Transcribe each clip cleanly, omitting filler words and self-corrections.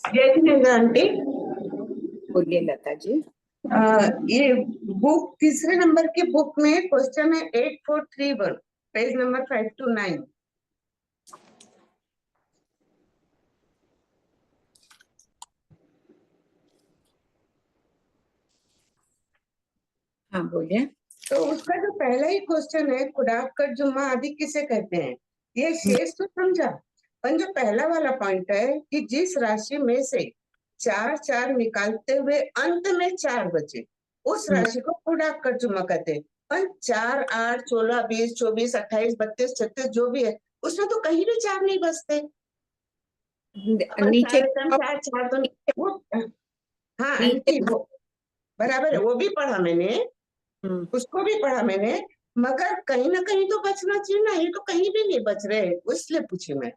जय जिनेन्द्र आंटी। बोलिए लता जी। ये बुक तीसरे नंबर की बुक में क्वेश्चन है 8431, पेज नंबर 529। हाँ बोलिए। तो उसका जो पहला ही क्वेश्चन है, खुदाकट जुम्मा आदि किसे कहते हैं, ये शेष तो समझा, पर जो पहला वाला पॉइंट है कि जिस राशि में से 4 4 निकालते हुए अंत में 4 बचे, उस राशि को खुदाकट जुम्मा कहते हैं। पर 4 8 16 20 24 28 32 36 जो भी है, उसमें तो कहीं भी 4 नहीं बचते। नीचे 4 4 तो वो, हाँ नीचे आंटी वो बराबर है, वो भी पढ़ा मैंने, उसको भी पढ़ा मैंने, मगर कहीं ना कहीं तो बचना चाहिए ना, ये तो कहीं भी नहीं बच रहे, इसलिए पूछी मैं।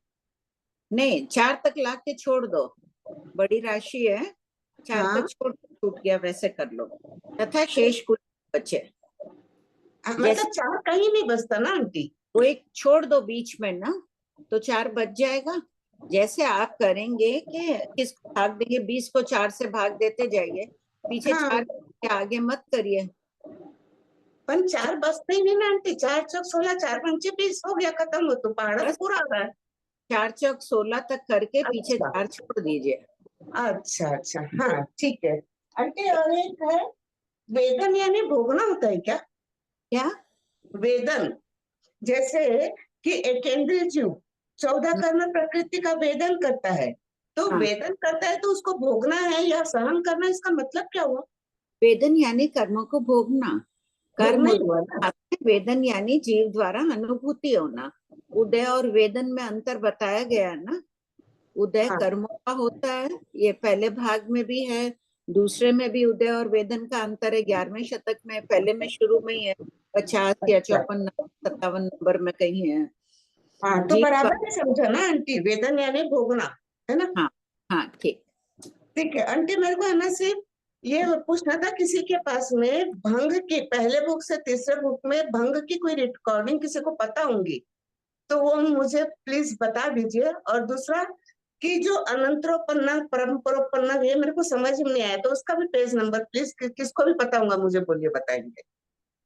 नहीं, 4 तक ला के छोड़ दो, बड़ी राशि है, 4 हाँ तक छोड़ छूट गया, वैसे कर लो। तथा शेष कुल बचे, मतलब 4 कहीं नहीं बचता ना आंटी। वो एक छोड़ दो बीच में ना, तो 4 बच जाएगा। जैसे आप करेंगे कि किसको भाग देंगे, 20 को 4 से भाग देते जाइए, पीछे हाँ 4 के आगे मत करिए। पर 4 बचते ही नहीं ना आंटी, 4 चौक 16 4 पंचे 20 हो गया, खत्म हो, तो पहाड़ा तो बस पूरा आ रहा है। 4 चौक 16 तक करके पीछे अच्छा 4 छोड़ दीजिए। अच्छा अच्छा, हाँ ठीक है आंटी। और एक है वेदन, यानी भोगना होता है क्या? क्या? वेदन, जैसे कि एकेंद्रीय जीव 14 कर्म प्रकृति का वेदन करता है, तो हाँ, वेदन करता है तो उसको भोगना है या सहन करना, इसका मतलब क्या हुआ? वेदन यानी कर्मों को भोगना, कर्म भोगना ही हुआ ना। वेदन यानी जीव द्वारा अनुभूति होना। उदय और वेदन में अंतर बताया गया ना। उदय हाँ कर्मों का होता है, ये पहले भाग में भी है, दूसरे में भी उदय और वेदन का अंतर है, 11वें शतक में, पहले में शुरू में ही है, 50 या अच्छा, 54 57 नंबर में कहीं है। हाँ तो जीव, बराबर है, समझा ना आंटी, वेदन यानी भोगना, है ना? हाँ हाँ ठीक। ठीक है आंटी, मेरे को है ना सिर्फ ये पूछना था, किसी के पास में भंग की पहले बुक से तीसरे बुक में भंग की कोई रिकॉर्डिंग किसी को पता होंगी तो वो मुझे प्लीज बता दीजिए। और दूसरा कि जो अनंतरोपन्ना परम्परोपन्ना, ये मेरे को समझ में नहीं आया, तो उसका भी पेज नंबर प्लीज किसको भी पता होगा मुझे बोलिए, बताएंगे।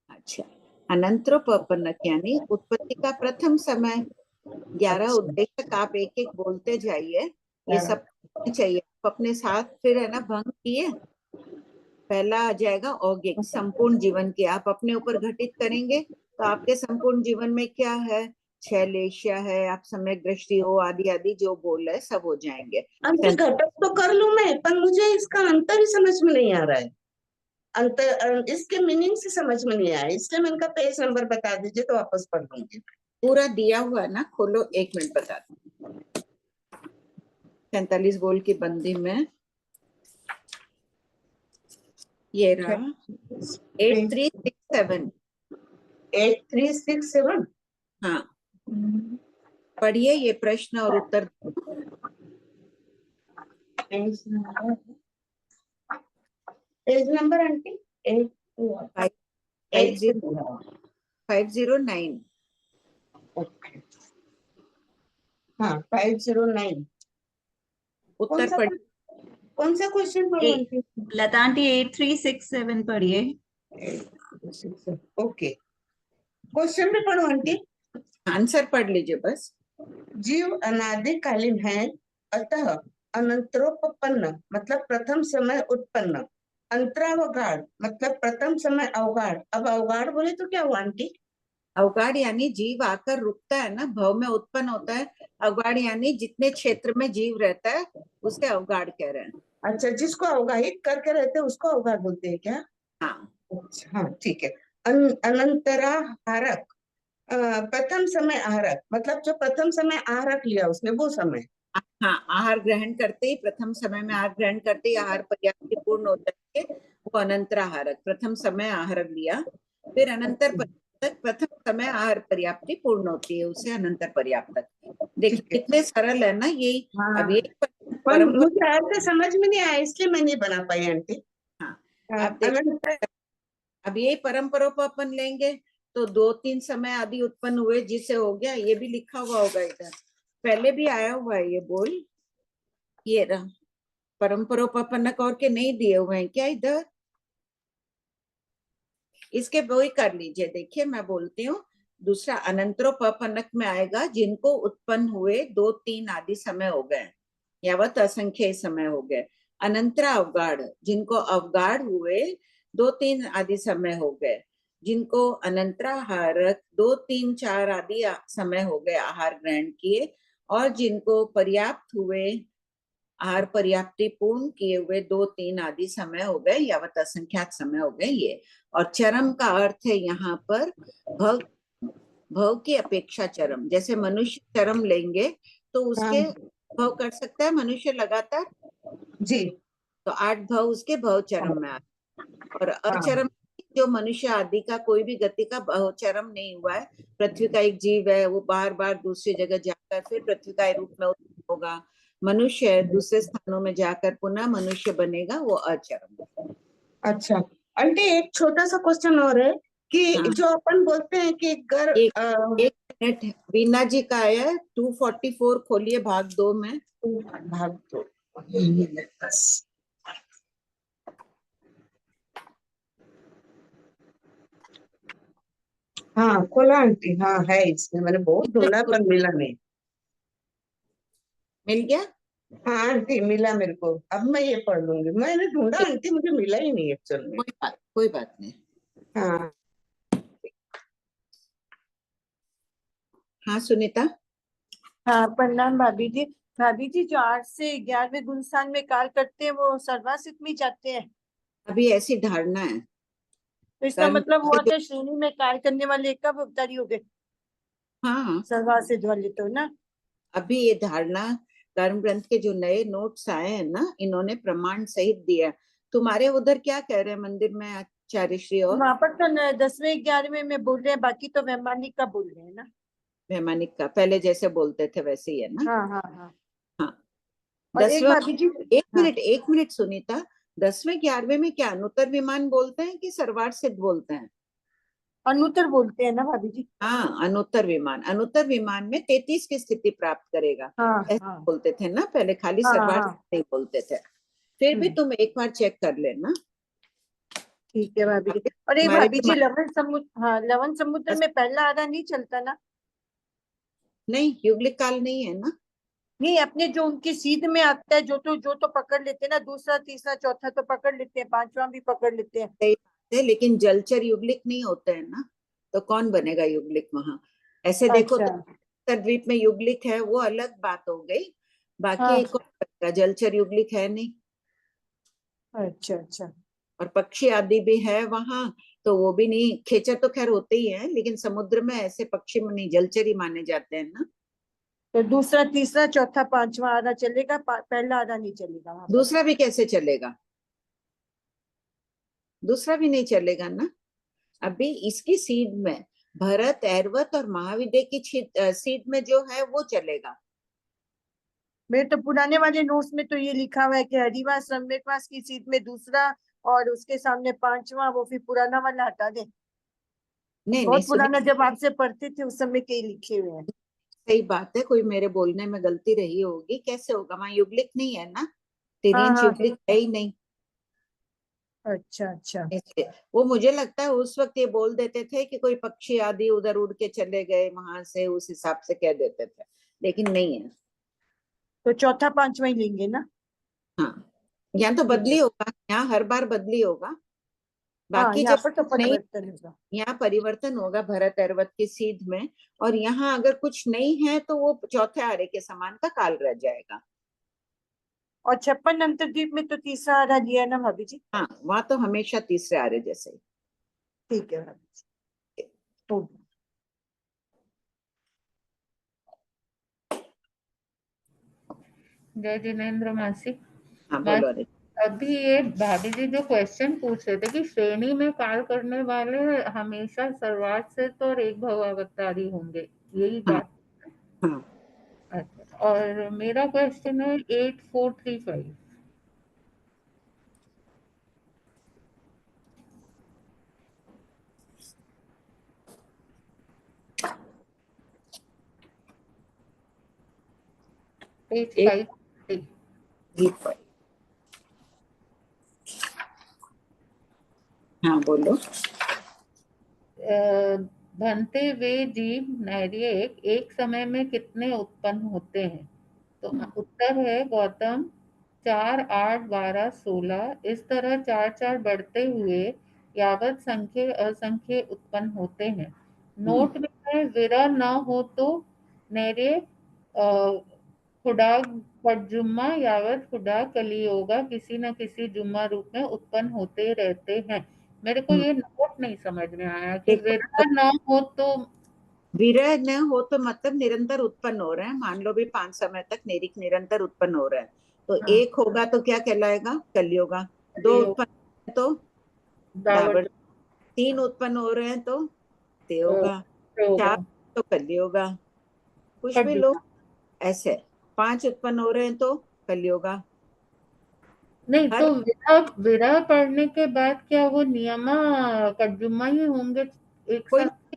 अच्छा, अनंतरोपन्नक यानी उत्पत्ति का प्रथम समय, 11 अच्छा उद्देश्य आप एक एक बोलते जाइए, ये सब चाहिए। आप अपने साथ फिर है ना भंग किए, पहला आ जाएगा औगिक, संपूर्ण जीवन की आप अपने ऊपर घटित करेंगे, तो आपके संपूर्ण जीवन में क्या है, 6 लेशिया है, आप सम्यक दृष्टि हो, आदि आदि जो बोल रहे सब हो जाएंगे। अंत घटक तो कर लूं मैं, पर मुझे इसका अंतर ही समझ में नहीं आ रहा है, अंतर इसके मीनिंग से समझ में नहीं आया, इसलिए मैं इनका पेज नंबर बता दीजिए तो वापस पढ़ लूंगी। पूरा दिया हुआ है ना, खोलो, 1 मिनट बता दो। 45 बोल की बंदी में ये रहा, 8367। 8367। हाँ, पढ़िए ये प्रश्न और उत्तर। Page number aunty 509। ओके, हाँ 509। कौन उत्तर सा पढ़, कौन सा क्वेश्चन पढ़ो आंटी? लता आंटी 8367 पढ़िए। ओके, क्वेश्चन भी पढ़ो आंटी। आंसर पढ़ लीजिए बस। जीव अनादिकालीन है, अतः अनंतरोपन्न मतलब प्रथम समय उत्पन्न, अंतरावगाढ़ मतलब प्रथम समय अवगाढ़। अब अवगाढ़ बोले तो क्या हुआ आंटी? अवगाढ़ यानी जीव आकर रुकता है ना, भव में उत्पन्न होता है। अवगाढ़ यानी जितने क्षेत्र में जीव रहता है उसे अवगाढ़ कह रहे हैं। अच्छा, जिसको अवगाहित करके रहते हैं उसको अवगाढ़ बोलते हैं क्या? हाँ, अच्छा हाँ ठीक है। अनंतराहारक, प्रथम समय आहारक मतलब जो प्रथम समय आहारक लिया उसने वो समय। हाँ, आहार ग्रहण करते ही, प्रथम समय में आहार ग्रहण करते ही आहार पर्याप्ति पूर्ण होता है, वो अनंतराहारक, प्रथम समय आहार लिया, फिर अनंतर पर्याप्तक, प्रथम समय आहार पर्याप्ति पूर्ण होती है, उसे अनंतर पर्याप्तक। देखिए ठीक है, कितने सरल है ना ये। हाँ अब ये पर परंपरा, मुझे ऐसे समझ में नहीं आया इसलिए मैं नहीं बना पाई आंटी। हाँ, अब देखिए, अनंत, अब यही परंपरा को अपन लेंगे तो 2-3 समय आदि उत्पन्न हुए, जिसे हो गया, ये भी लिखा हुआ होगा इधर, पहले भी आया हुआ है ये बोल, ये रहा, परम्परोपपन्नक और के नहीं दिए हुए हैं क्या इधर? इसके वही कर लीजिए। देखिए मैं बोलती हूँ, दूसरा अनंतरोपपन्नक में आएगा जिनको उत्पन्न हुए 2 3 आदि समय हो गए, यावत असंख्य समय हो गए। अनंतरा अवगाढ़, जिनको अवगाढ़ हुए 2 3 आदि समय हो गए, जिनको अनंतराहारक 2 3 4 आदि समय हो गए आहार ग्रहण किए, और जिनको पर्याप्त हुए आहार पर्याप्ति पूर्ण किए हुए 2 3 आदि समय हो गए, यावत असंख्यात समय हो गए ये। और चरम का अर्थ है यहाँ पर भव, भव की अपेक्षा चरम। जैसे मनुष्य चरम लेंगे तो उसके भव कर सकता है मनुष्य लगातार, जी तो 8 भव उसके भव चरम में आते। और अचरम जो मनुष्य आदि का कोई भी गति का भव चरम नहीं हुआ है, पृथ्वी का एक जीव है, वो बार बार दूसरी जगह जाकर फिर पृथ्वी का रूप में उत्पन्न होगा, मनुष्य है दूसरे स्थानों में जाकर पुनः मनुष्य बनेगा, वो अचरम है। अच्छा आंटी, एक छोटा सा क्वेश्चन और है कि हाँ। जो अपन बोलते हैं कि एक मिनट, बीना जी का आया 244, खोलिए भाग 2 में। भाग दो। हाँ खोला आंटी, हाँ है इसमें, मैंने बहुत ढूंढा पर मिला नहीं। मिल गया? हाँ आंटी मिला मेरे को, अब मैं ये पढ़ लूंगी। मैंने ढूंढा आंटी, मुझे मिला ही नहीं एक्चुअल में। कोई बात नहीं। हाँ हाँ सुनीता। हाँ प्रणाम भाभी जी। भाभी जी, जो 8 से 11वें गुणस्थान में कार्य करते हैं वो सर्वासित में जाते हैं, अभी ऐसी धारणा है। तो इसका कर्म मतलब हुआ था श्रेणी में कार्य करने वाले कब अवतारी हो गए? हाँ, सर्वासित वाले तो ना। अभी ये धारणा कर्म ग्रंथ के जो नए नोट्स आए हैं ना, इन्होंने प्रमाण सहित दिया। तुम्हारे उधर क्या कह रहे हैं मंदिर में आचार्य श्री? और वहां पर तो 10वें 11वें में बोल रहे हैं, बाकी तो वैमानिक का बोल रहे हैं ना। वैमानिक का पहले जैसे बोलते थे वैसे ही है ना? हाँ हाँ हाँ। हाँ। और एक 10वें, भाभी जी, एक मिनट सुनीता, 10वें 11वें में क्या अनुत्तर विमान बोलते हैं कि सर्वार्थ सिद्ध बोलते हैं? अनुत्तर बोलते हैं ना भाभी जी। हाँ, अनुत्तर विमान। अनुत्तर विमान में 33 की स्थिति प्राप्त करेगा, हाँ ऐसे हाँ बोलते थे ना पहले, खाली हाँ सर्वार्थ हाँ। नहीं बोलते थे। फिर भी हम्म, तुम एक बार चेक कर लेना। ठीक है भाभी जी। और एक हमारे भाभी भी जी, लवण समुद्र, हाँ लवण समुद्र में पहला आधा नहीं चलता ना? नहीं, युगलिक काल नहीं है ना। नहीं, अपने जो उनके सीध में आता है, जो तो पकड़ लेते हैं ना, दूसरा तीसरा चौथा तो पकड़ लेते हैं, पांचवा भी पकड़ लेते हैं। सही बात है, लेकिन जलचर युगलिक नहीं होते हैं ना, तो कौन बनेगा युगलिक वहां? ऐसे देखो अच्छा। तो उत्तर द्वीप में युगलिक है, वो अलग बात हो गई। बाकी हाँ। कौन बनेगा? जलचर युगलिक है नहीं। अच्छा अच्छा। और पक्षी आदि भी है वहां, तो वो भी नहीं। खेचर तो खैर होते ही हैं, लेकिन समुद्र में ऐसे पक्षी में नहीं, जलचर ही माने जाते हैं ना। तो दूसरा तीसरा चौथा पांचवा आधा चलेगा, पहला आधा नहीं चलेगा वहां पर? दूसरा भी कैसे चलेगा? दूसरा भी नहीं चलेगा ना। अभी इसकी सीध में भरत, ऐरावत और महाविद्य की सीध में जो है वो चलेगा। मेरे तो पुराने वाले नोट्स में तो ये लिखा हुआ है कि हरिवास सम्यकवास की सीट में दूसरा, और उसके सामने पांचवा, वो फिर पुराना वाला हटा दे। नहीं नहीं बहुत सुनी, पुराना, जब आपसे पढ़ते थे उस समय के ही लिखे हुए हैं। सही बात है, कोई मेरे बोलने में गलती रही होगी। कैसे होगा? वहां युगलिक नहीं है ना, हाँ तिर्यंच हाँ। युगलिक है ही नहीं। अच्छा अच्छा। इसलिए वो मुझे लगता है उस वक्त ये बोल देते थे कि कोई पक्षी आदि उधर उड़ के चले गए वहां से, उस हिसाब से कह देते थे, लेकिन नहीं है। तो चौथा पांचवा ही लेंगे ना? हाँ, यहाँ तो ठीक बदली है। होगा, यहाँ हर बार बदली होगा। हाँ, बाकी यहाँ जब पर तो कुछ नहीं, परिवर्तन होगा। यहाँ परिवर्तन होगा भरत ऐरावत की सीध में। और यहाँ अगर कुछ नहीं है तो वो चौथे आरे के समान का काल रह जाएगा। और 56 अंतर्द्वीप में तो तीसरा आधा लिया है ना भाभी जी? हाँ, वहां तो हमेशा तीसरे आरे जैसे ही। ठीक है भाभी जी। हो गया। जय जिनेन्द्र मासी। हाँ बोलो रे। अभी ये भाभी जी जो क्वेश्चन पूछ रहे थे कि श्रेणी में कार्य करने वाले हमेशा सर्वार्थ सिद्ध और एक भवावतारी होंगे, यही हाँ बात? हाँ। अच्छा, और मेरा क्वेश्चन है 8435। पेज एक 5। गीत पर हाँ बोलो। बनते वे जीव नैर्यक एक समय में कितने उत्पन्न होते हैं? तो उत्तर है गौतम 4, 8, 12, 16 इस तरह 4 बढ़ते हुए यावत संख्य असंख्य उत्पन्न होते हैं। नोट में है विरह न हो तो नैर्य खुदा जुम्मा यावत खुदा कलियोगा किसी न किसी जुम्मा रूप में उत्पन्न होते रहते हैं। मेरे को ये नोट नहीं समझ में आया कि देखो, विरह न हो तो विरह न हो तो मतलब निरंतर उत्पन्न हो रहे हैं, मान लो भी 5 समय तक निरंतर उत्पन्न हो रहा है, तो हाँ, एक होगा तो क्या कहलाएगा? कलियोगा। 2 कलियोग उत्पन्न तो दावत दावर। 3 उत्पन्न हो रहे हैं तो अ, तेयोगा। होगा 4 तो कलियोगा। कुछ भी लो, खजुमा। ऐसे 5 उत्पन्न हो रहे हैं तो कलियोगा। नहीं हर तो विरह विरह पढ़ने के बाद क्या वो नियमा कज्जुमा ही होंगे एक कोई साथ?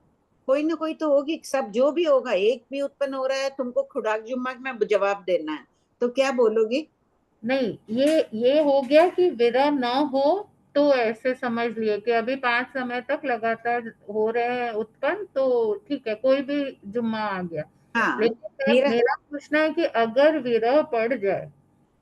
कोई ना कोई तो होगी, सब जो भी होगा, एक भी उत्पन्न हो रहा है, तुमको खुराक जुम्मा में जवाब देना है, तो क्या बोलोगी? नहीं ये हो गया कि विरह न हो तो ऐसे समझ लिए कि अभी 5 समय तक लगातार हो रहे हैं उत्पन्न, तो ठीक है कोई भी जुम्मा आ गया। हाँ, लेकिन मेरा मेरा पूछना है कि अगर विरह पड़ जाए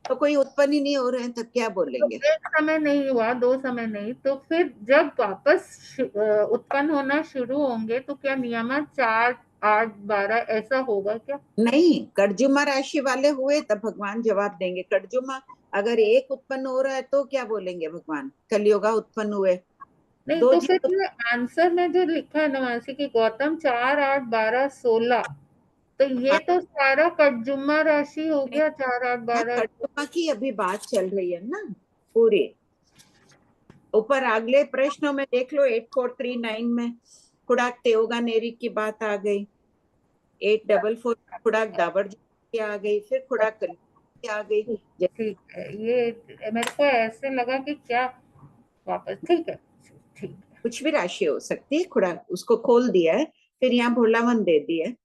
तो कोई उत्पन्न ही नहीं हो रहे हैं, तब क्या तो बोलेंगे? एक समय नहीं हुआ, 2 समय नहीं, तो फिर जब वापस उत्पन्न होना शुरू होंगे तो क्या नियम 4, 8, 12 ऐसा होगा क्या? नहीं, कर्जुमा राशि वाले हुए तब भगवान जवाब देंगे। कर्जुमा अगर एक उत्पन्न हो रहा है तो क्या बोलेंगे भगवान? कलियुगा उत्पन्न हुए नहीं दो तो फिर जीव। ये आंसर में जो लिखा है नवासी की गौतम 4, 8, 12, 16 तो ये तो सारा कटजुम्मा राशि हो गया 4, 8, हाँ, 12। कर्जुमा की अभी बात चल रही है ना पूरी। ऊपर अगले प्रश्नों में देख लो, 8439 में खुड़ाक तेोगा नेरी की बात आ गई। 844 खुड़ाक दाबर की आ गई, फिर खुड़ाक कली की आ गई। ठीक है ये मेरे को ऐसे लगा कि क्या वापस ठीक है ठीक है। कुछ भी राशि हो सकती है, खुड़ाक उसको खोल दिया है, फिर यहाँ भोलावन दे दिया है।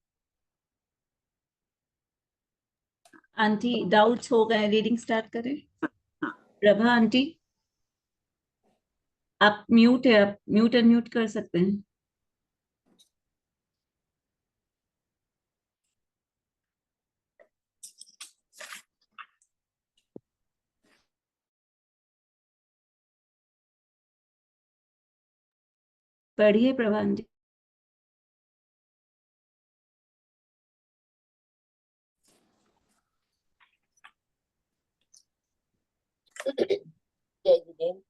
आंटी डाउट्स हो गए, रीडिंग स्टार्ट करें? हाँ, प्रभा आंटी आप म्यूट है, आप म्यूट अनम्यूट कर सकते हैं। पढ़िए प्रभा आंटी। जय जिनेन्द्र।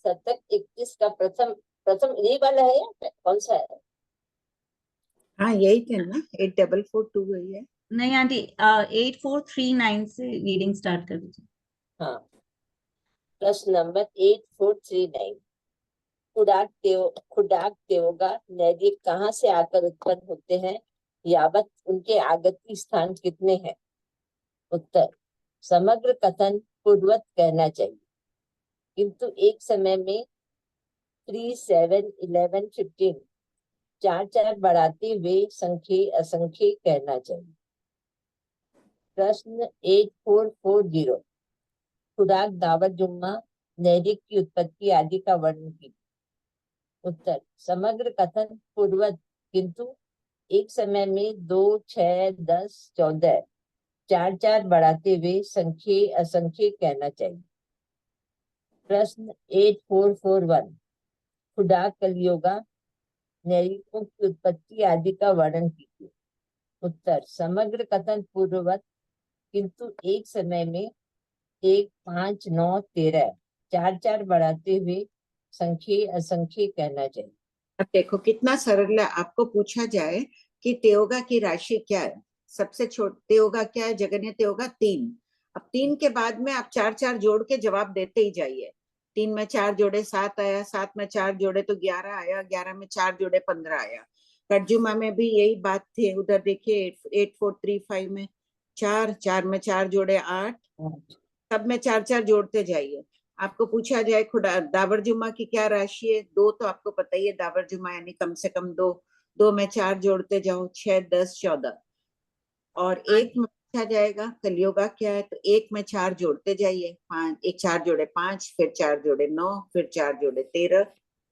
शतक 21 का प्रथम प्रथम यही वाला है या कौन सा है? हाँ यही थे ना, 8442 वही है। नहीं आंटी 8439 से रीडिंग स्टार्ट कर दीजिए। हाँ, प्रश्न नंबर 8439। खुडाक देवोगा नैदिक कहाँ से आकर उत्पन्न होते हैं? यावत उनके आगत की स्थान कितने हैं? उत्तर समग्र कथन पूर्वत कहना चाहिए, किंतु एक समय में 3, 7, 11, 15 4 बढ़ाते वे संख्य असंख्य कहना चाहिए। प्रश्न 8440। खुराक दावत जुम्मा नैरिक की उत्पत्ति आदि का वर्णन कीजिए। उत्तर समग्र कथन पूर्वत, किंतु एक समय में 2, 6, 10, 14 4 बढ़ाते हुए संख्य असंख्य कहना चाहिए। प्रश्न 8441। खुदा कलियोगा नैरिकों की उत्पत्ति आदि का वर्णन कीजिए। उत्तर समग्र कथन पूर्ववत, किंतु एक समय में 1, 5, 9, 13 4 बढ़ाते हुए संख्य असंख्य कहना चाहिए। अब देखो कितना सरल है। आपको पूछा जाए कि तेयोगा की राशि क्या है, सबसे छोटी तेयोगा क्या है? जगन्य तेयोगा 3। अब 3 के बाद में आप 4 जोड़ के जवाब देते ही जाइए। 3 में 4 जोड़े 7 आया, 7 में 4 जोड़े तो 11 आया, 11 में 4 जोड़े 15 आया। कर्जुमा में भी यही बात थी। उधर देखिए 8435 में 4 में 4 जोड़े 8, सब में 4 जोड़ते जाइए। आपको पूछा जाए खुदा दावर जुमा की क्या राशि है? 2 तो आपको पता ही है, दावर जुमा यानी कम से कम 2। 2 में 4 जोड़ते जाओ, 6, 10, 14। और एक में पूछा जाएगा कलियोगा क्या है, तो 1 में 4 जोड़ते जाइए। 5, 1 4 जोड़े 5, फिर 4 जोड़े 9, फिर 4 जोड़े 13,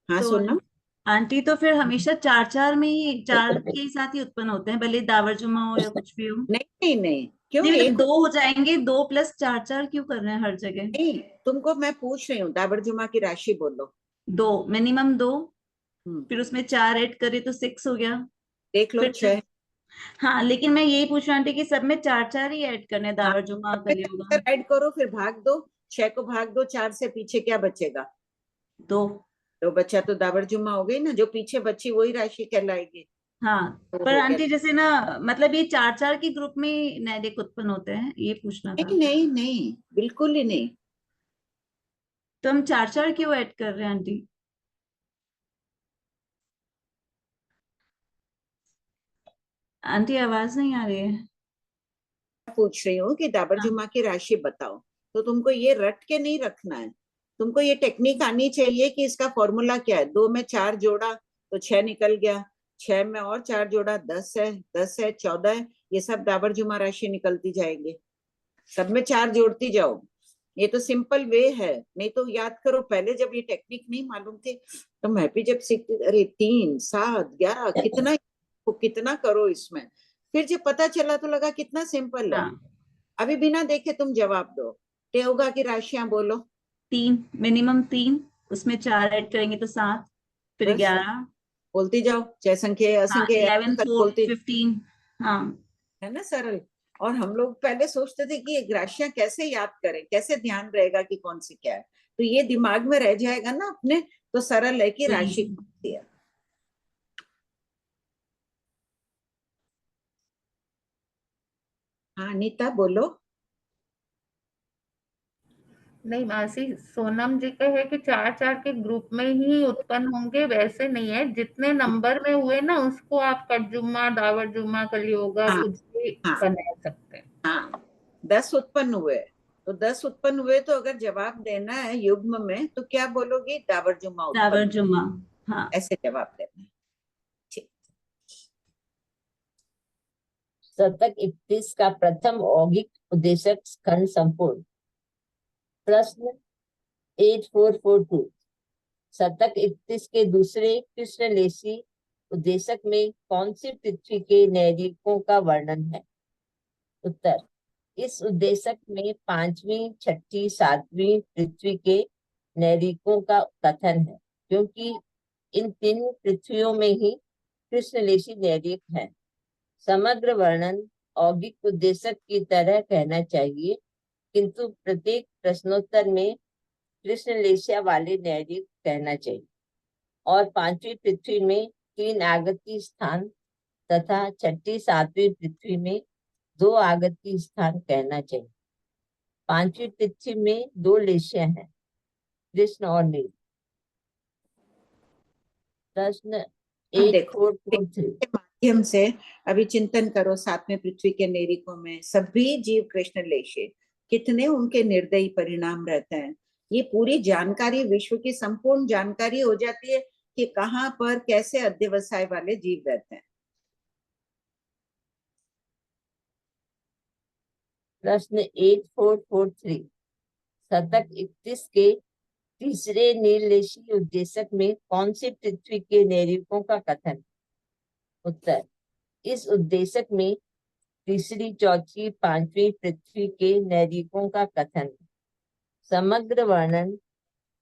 हाँ तो सोनम। आंटी तो फिर हमेशा चार चार में ही, चार के साथ ही उत्पन्न होते हैं, भले दावर जुम्मा हो या कुछ भी हो। नहीं नहीं नहीं, क्यों नहीं मतलब एक दो हो जाएंगे, दो प्लस चार, चार क्यों कर रहे हैं हर जगह? नहीं, तुमको मैं पूछ रही हूँ, दाबर जुमा की राशि बोलो। दो, मिनिमम दो, हम्म, फिर उसमें चार ऐड करे तो सिक्स हो गया। देख लो फिर 6। हाँ, लेकिन मैं यही पूछ रहा हूँ कि सब में चार चार ही ऐड करने हैं, हाँ, दावर जुम्मा अब में कलियुगा। ऐड करो, फिर भाग दो। 6 को भाग दो 4 से, पीछे क्या बचेगा? दो। तो बच्चा तो दाबर जुम्मा हो गई ना, जो पीछे बची वही राशि कहलाएगी। हाँ, तो पर हो गया। आंटी जैसे ना, मतलब ये चार चार के ग्रुप में नैदिक उत्पन्न होते हैं, ये पूछना नहीं था। नहीं नहीं, बिल्कुल ही नहीं। तो हम चार चार क्यों ऐड कर रहे हैं आंटी? आंटी आवाज नहीं आ रही है। पूछ रही हूँ कि दाबर हाँ, जुम्मा की राशि बताओ। तो तुमको ये रट के नहीं रखना है, तुमको ये टेक्निक आनी चाहिए कि इसका फॉर्मूला क्या है। 2 में 4 जोड़ा तो 6 निकल गया, 6 में और 4 जोड़ा 10 है, 10 है 14 है, ये सब दाबर जुम्मा राशि निकलती जाएगी। सब में 4 जोड़ती जाओ, ये तो सिंपल वे है। नहीं तो याद करो, पहले जब ये टेक्निक नहीं मालूम थी तो मैं भी जब सीखती, अरे 3 7 11 कितना, कितना करो इसमें। फिर जब पता चला तो लगा कितना सिंपल है। हाँ। अभी बिना देखे तुम जवाब दो। टेहोगा की राशियां बोलो। तीन, मिनिमम तीन, उसमें चार ऐड करेंगे तो सात, फिर बस 11। बोलती जाओ, चाहे संख्या हाँ, असंख्य 11 4 बोलती, 15। हाँ। है ना सरल। और हम लोग पहले सोचते थे कि ये राशियां कैसे याद करें, कैसे ध्यान रहेगा कि कौन सी क्या है। तो ये दिमाग में रह जाएगा ना अपने, तो सरल है कि राशि जी। कौन सी है। हाँ अनीता बोलो। नहीं मासी, सोनम जी का है कि चार चार के ग्रुप में ही उत्पन्न होंगे, वैसे नहीं है। जितने नंबर में हुए ना उसको आप कटजुम्मा, दावर जुम्मा, कलियोगा हाँ कुछ भी हाँ बना सकते हैं। हाँ, 10 उत्पन्न हुए, तो 10 उत्पन्न हुए तो अगर जवाब देना है युग्म में तो क्या बोलोगी? दावर जुम्मा दावर उत्पन्न, जुम्मा। हाँ। ऐसे जवाब देना है। ठीक। शतक 31 का प्रथम औगिक उद्देशक खंड संपूर्ण। प्रश्न 8442। शतक 31 के दूसरे कृष्णलेशी उद्देशक में कौन सी पृथ्वी के नैऋकों का वर्णन है? उत्तर, इस उद्देशक में पांचवी, छठी, सातवीं पृथ्वी के नैऋकों का कथन है, क्योंकि इन तीन पृथ्वियों में ही कृष्णलेशी नैऋक है। समग्र वर्णन औगिक उद्देशक की तरह कहना चाहिए, किंतु प्रत्येक प्रश्नोत्तर में कृष्णलेशिया वाले नैऋक कहना चाहिए, और पांचवी पृथ्वी में 3 आगति स्थान तथा छठी, सातवीं पृथ्वी में 2 आगति स्थान कहना चाहिए। पांचवी पृथ्वी में 2 लेशियां हैं, कृष्ण और नील। प्रश्न अब देखो, 8443। के माध्यम से अभी चिंतन करो, सातवें पृथ्वी के नेरिकों में सभी जीव कृष्ण लेशे, कितने उनके निर्दयी परिणाम रहते हैं। ये पूरी जानकारी, विश्व की संपूर्ण जानकारी हो जाती है कि कहाँ पर कैसे अध्यवसाय वाले जीव रहते हैं। प्रश्न 8443। शतक 31 के तीसरे नीललेशी उद्देशक में कौन सी पृथ्वी के नैऋकों का कथन? उत्तर, इस उद्देशक में तीसरी, चौथी, पांचवी पृथ्वी के नैऋकों का कथन। समग्र वर्णन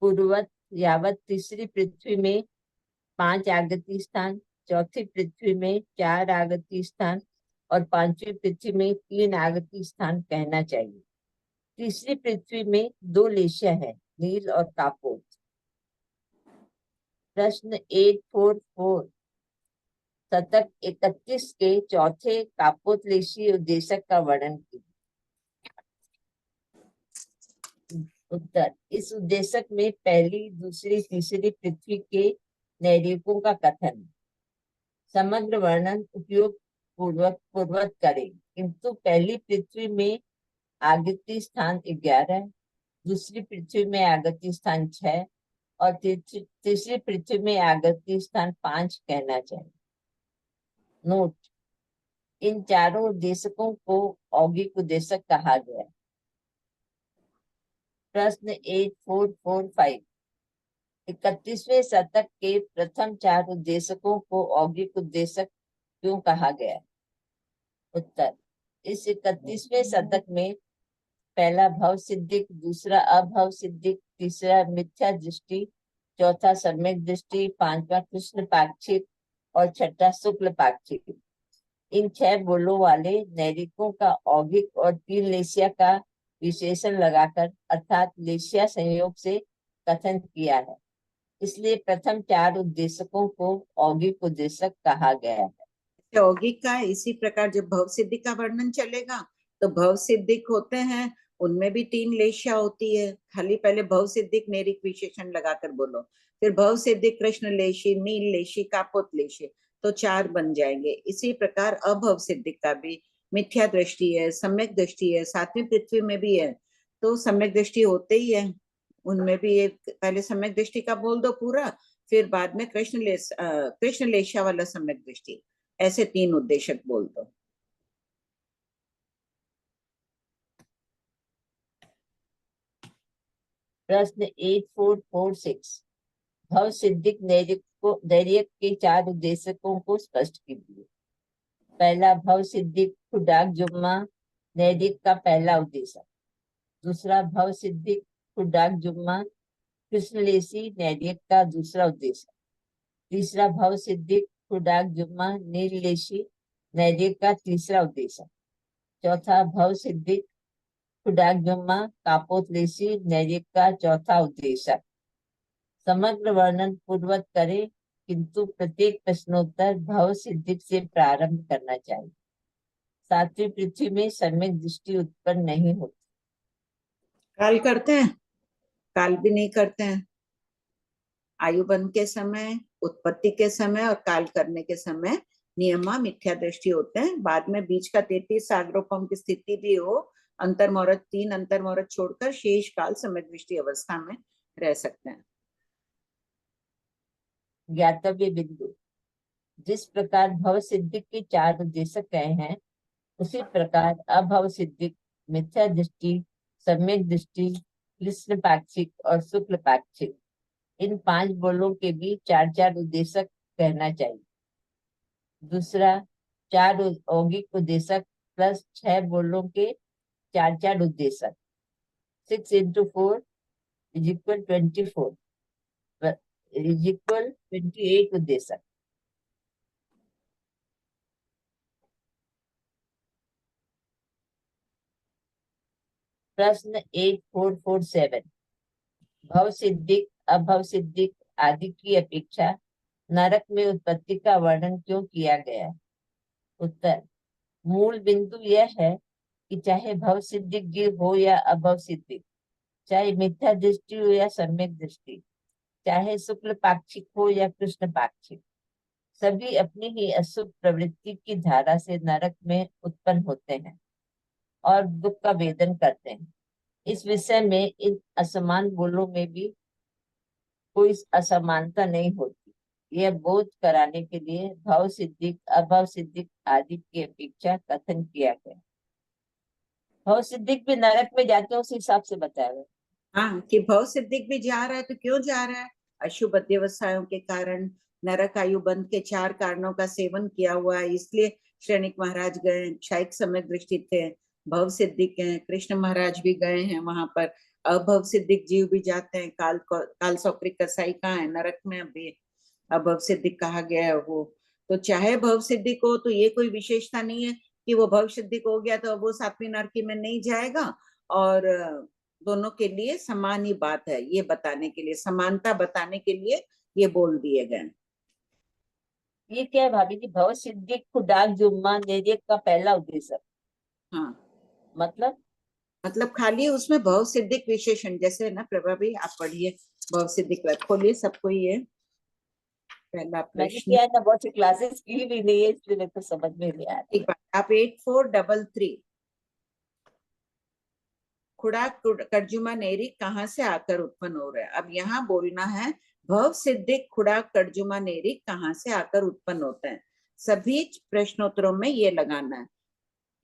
पूर्वत यावत तीसरी पृथ्वी में 5 आगति स्थान, चौथी पृथ्वी में 4 आगति स्थान और पांचवी पृथ्वी में 3 आगति स्थान कहना चाहिए। तीसरी पृथ्वी में 2 लेशियां हैं, नील और कापोत। प्रश्न 844। शतक 31 के चौथे कापोतलेशी उद्देशक का वर्णन कीजिए। उत्तर, इस उद्देशक में पहली, दूसरी, तीसरी पृथ्वी के नैऋकों का कथन। समग्र वर्णन उपयोग पूर्वक करें, किंतु पहली पृथ्वी में आगति स्थान 11, दूसरी पृथ्वी में आगति स्थान 6 और तीसरी पृथ्वी में आगति स्थान 5 कहना चाहिए। नोट, इन चारों उद्देशकों को औगिक उद्देशक कहा गया है। प्रश्न 8445। 31वें शतक के प्रथम 4 उद्देशकों को औगिक उद्देशक क्यों कहा गया? उत्तर, इस 31वें शतक में पहला भव सिद्धिक, दूसरा अभव सिद्धिक, तीसरा मिथ्या दृष्टि, चौथा सम्यक दृष्टि, पांचवा कृष्ण पाक्षिक और छठा शुक्ल पाक्षिक। इन 6 बोलों वाले नैरिकों का औगिक और 3 लेशिया का विशेषण लगाकर अर्थात लेशिया संयोग से कथन किया है। इसलिए प्रथम 4 उद्देशकों को औगिक उद्देशक कहा गया है। औगिक का इसी प्रकार जब भव सिद्धि का वर्णन चलेगा तो भव सिद्धिक होते हैं, उनमें भी 3 लेशिया होती है। खाली पहले भव सिद्धिक नैरिक विशेषण लगाकर बोलो, फिर भव सिद्धिक कृष्ण लेशी, नील लेशी, कापोत लेशी, तो 4 बन जाएंगे। इसी प्रकार अभव सिद्धिक का भी मिथ्या दृष्टि है, सम्यक दृष्टि है, 7वीं पृथ्वी में भी है, तो सम्यक दृष्टि होते ही है। उनमें भी एक पहले सम्यक दृष्टि का बोल दो पूरा, फिर बाद में कृष्ण लेशिया वाला सम्यक दृष्टि, ऐसे 3 उद्देशक बोल दो। प्रश्न 8446 भव सिद्धिक नैरिक के 4 उद्देशकों को स्पष्ट कीजिए। पहला भव सिद्धिक खुडाक जुम्मा नैरिक का पहला उद्देशक, दूसरा भव सिद्धिक खुडाक जुम्मा कृष्णलेशी नैरिक का दूसरा उद्देशक, तीसरा भव सिद्धिक खुडाक जुम्मा नीललेशी नैरिक का तीसरा उद्देशक, चौथा भव सिद्धिक खुडाक जुम्मा कापोतलेशी नैरिक का चौथा उद्देशक। समग्र वर्णन पूर्वक करें, किंतु प्रत्येक प्रश्नोत्तर भव सिद्धिक से प्रारंभ करना चाहिए। 7वीं पृथ्वी में सम्यक दृष्टि उत्पन्न नहीं होती। काल करते हैं, काल भी नहीं करते हैं। आयुबंध के समय, उत्पत्ति के समय और काल करने के समय नियमा मिथ्या दृष्टि होते हैं। बाद में बीच का 33 सागरोपम की स्थिति भी हो, अंतर्मुहूर्त 3 अंतर्मुहूर्त छोड़कर शेष काल सम्यक दृष्टि अवस्था में रह सकते हैं। ज्ञातव्य बिंदु, जिस प्रकार भव सिद्धिक के 4 उद्देशक गए हैं, उसी प्रकार अभव सिद्धिक, मिथ्या दृष्टि, सम्यक दृष्टि, कृष्ण पाक्षिक और शुक्ल पाक्षिक, इन 5 बोलों के भी 4-4 उद्देशक कहना चाहिए। दूसरा, 4 औगिक उद्देशक प्लस 6 बोलों के 4-4 उद्देशक, 6 into 4 is equal 24 is equal 28 उद्देशक। प्रश्न 8447 भव सिद्धिक, अभव सिद्धिक आदि की अपेक्षा नरक में उत्पत्ति का वर्णन क्यों किया गया? उत्तर, मूल बिंदु यह है कि चाहे भव सिद्धिक हो या अभव सिद्धिक, चाहे मिथ्या दृष्टि हो या सम्यक दृष्टि, चाहे शुक्ल पाक्षिक हो या कृष्ण पाक्षिक, सभी अपनी ही अशुभ प्रवृत्ति की धारा से नरक में उत्पन्न होते हैं और दुख का वेदन करते हैं। इस विषय में इन असमान बोलों में भी कोई असमानता नहीं होती। यह बोध कराने के लिए भव सिद्धिक, अभव सिद्धिक आदि की अपेक्षा कथन किया गया। भव सिद्धिक भी नरक में जाते हैं, उस हिसाब से बताया गया। हाँ, कि भव सिद्धिक भी जा रहा है, तो क्यों जा रहा है? अशुभ अध्यवसायों के कारण, नरक आयु बंध के 4 कारणों का सेवन किया हुआ है, इसलिए श्रेणिक महाराज गए, क्षायिक सम्यक दृष्टि थे, भव सिद्धिक हैं, कृष्ण महाराज भी गए हैं वहां पर। अभव सिद्धिक जीव भी जाते हैं, काल सौक्रिक कसाई कहाँ है? नरक में अभी अभव सिद्धिक कहा गया है वो। तो चाहे भव सिद्धिक हो, तो ये कोई विशेषता नहीं है कि वो भव सिद्धिक हो गया तो अब वो 7वीं नरकी में नहीं जाएगा, और दोनों के लिए समान ही बात है। ये बताने के लिए, समानता बताने के लिए ये बोल दिए गए। ये क्या है भाभी जी? भव सिद्धिक खुडाक जुम्मा नैरिक का पहला उद्देश्य। हाँ, मतलब खाली उसमें भव सिद्धिक विशेषण, जैसे ना प्रभा भी आप पढ़िए, भव सिद्धिक खोलिए सबको। ये पहला मैंने प्रश्न, किया ना, बहुत सी क्लासेस की भी नहीं है, इसलिए मेरे को समझ में नहीं आ रहा। एक बार आप 8433 खुड़ाक कर्जुमा नेरी कहाँ से आकर उत्पन्न हो रहा है? अब यहाँ बोलना है भव सिद्धिक खुड़ाक कर्जुमा नेरी कहाँ से आकर उत्पन्न होते हैं। सभी प्रश्नोत्तरों में ये लगाना है।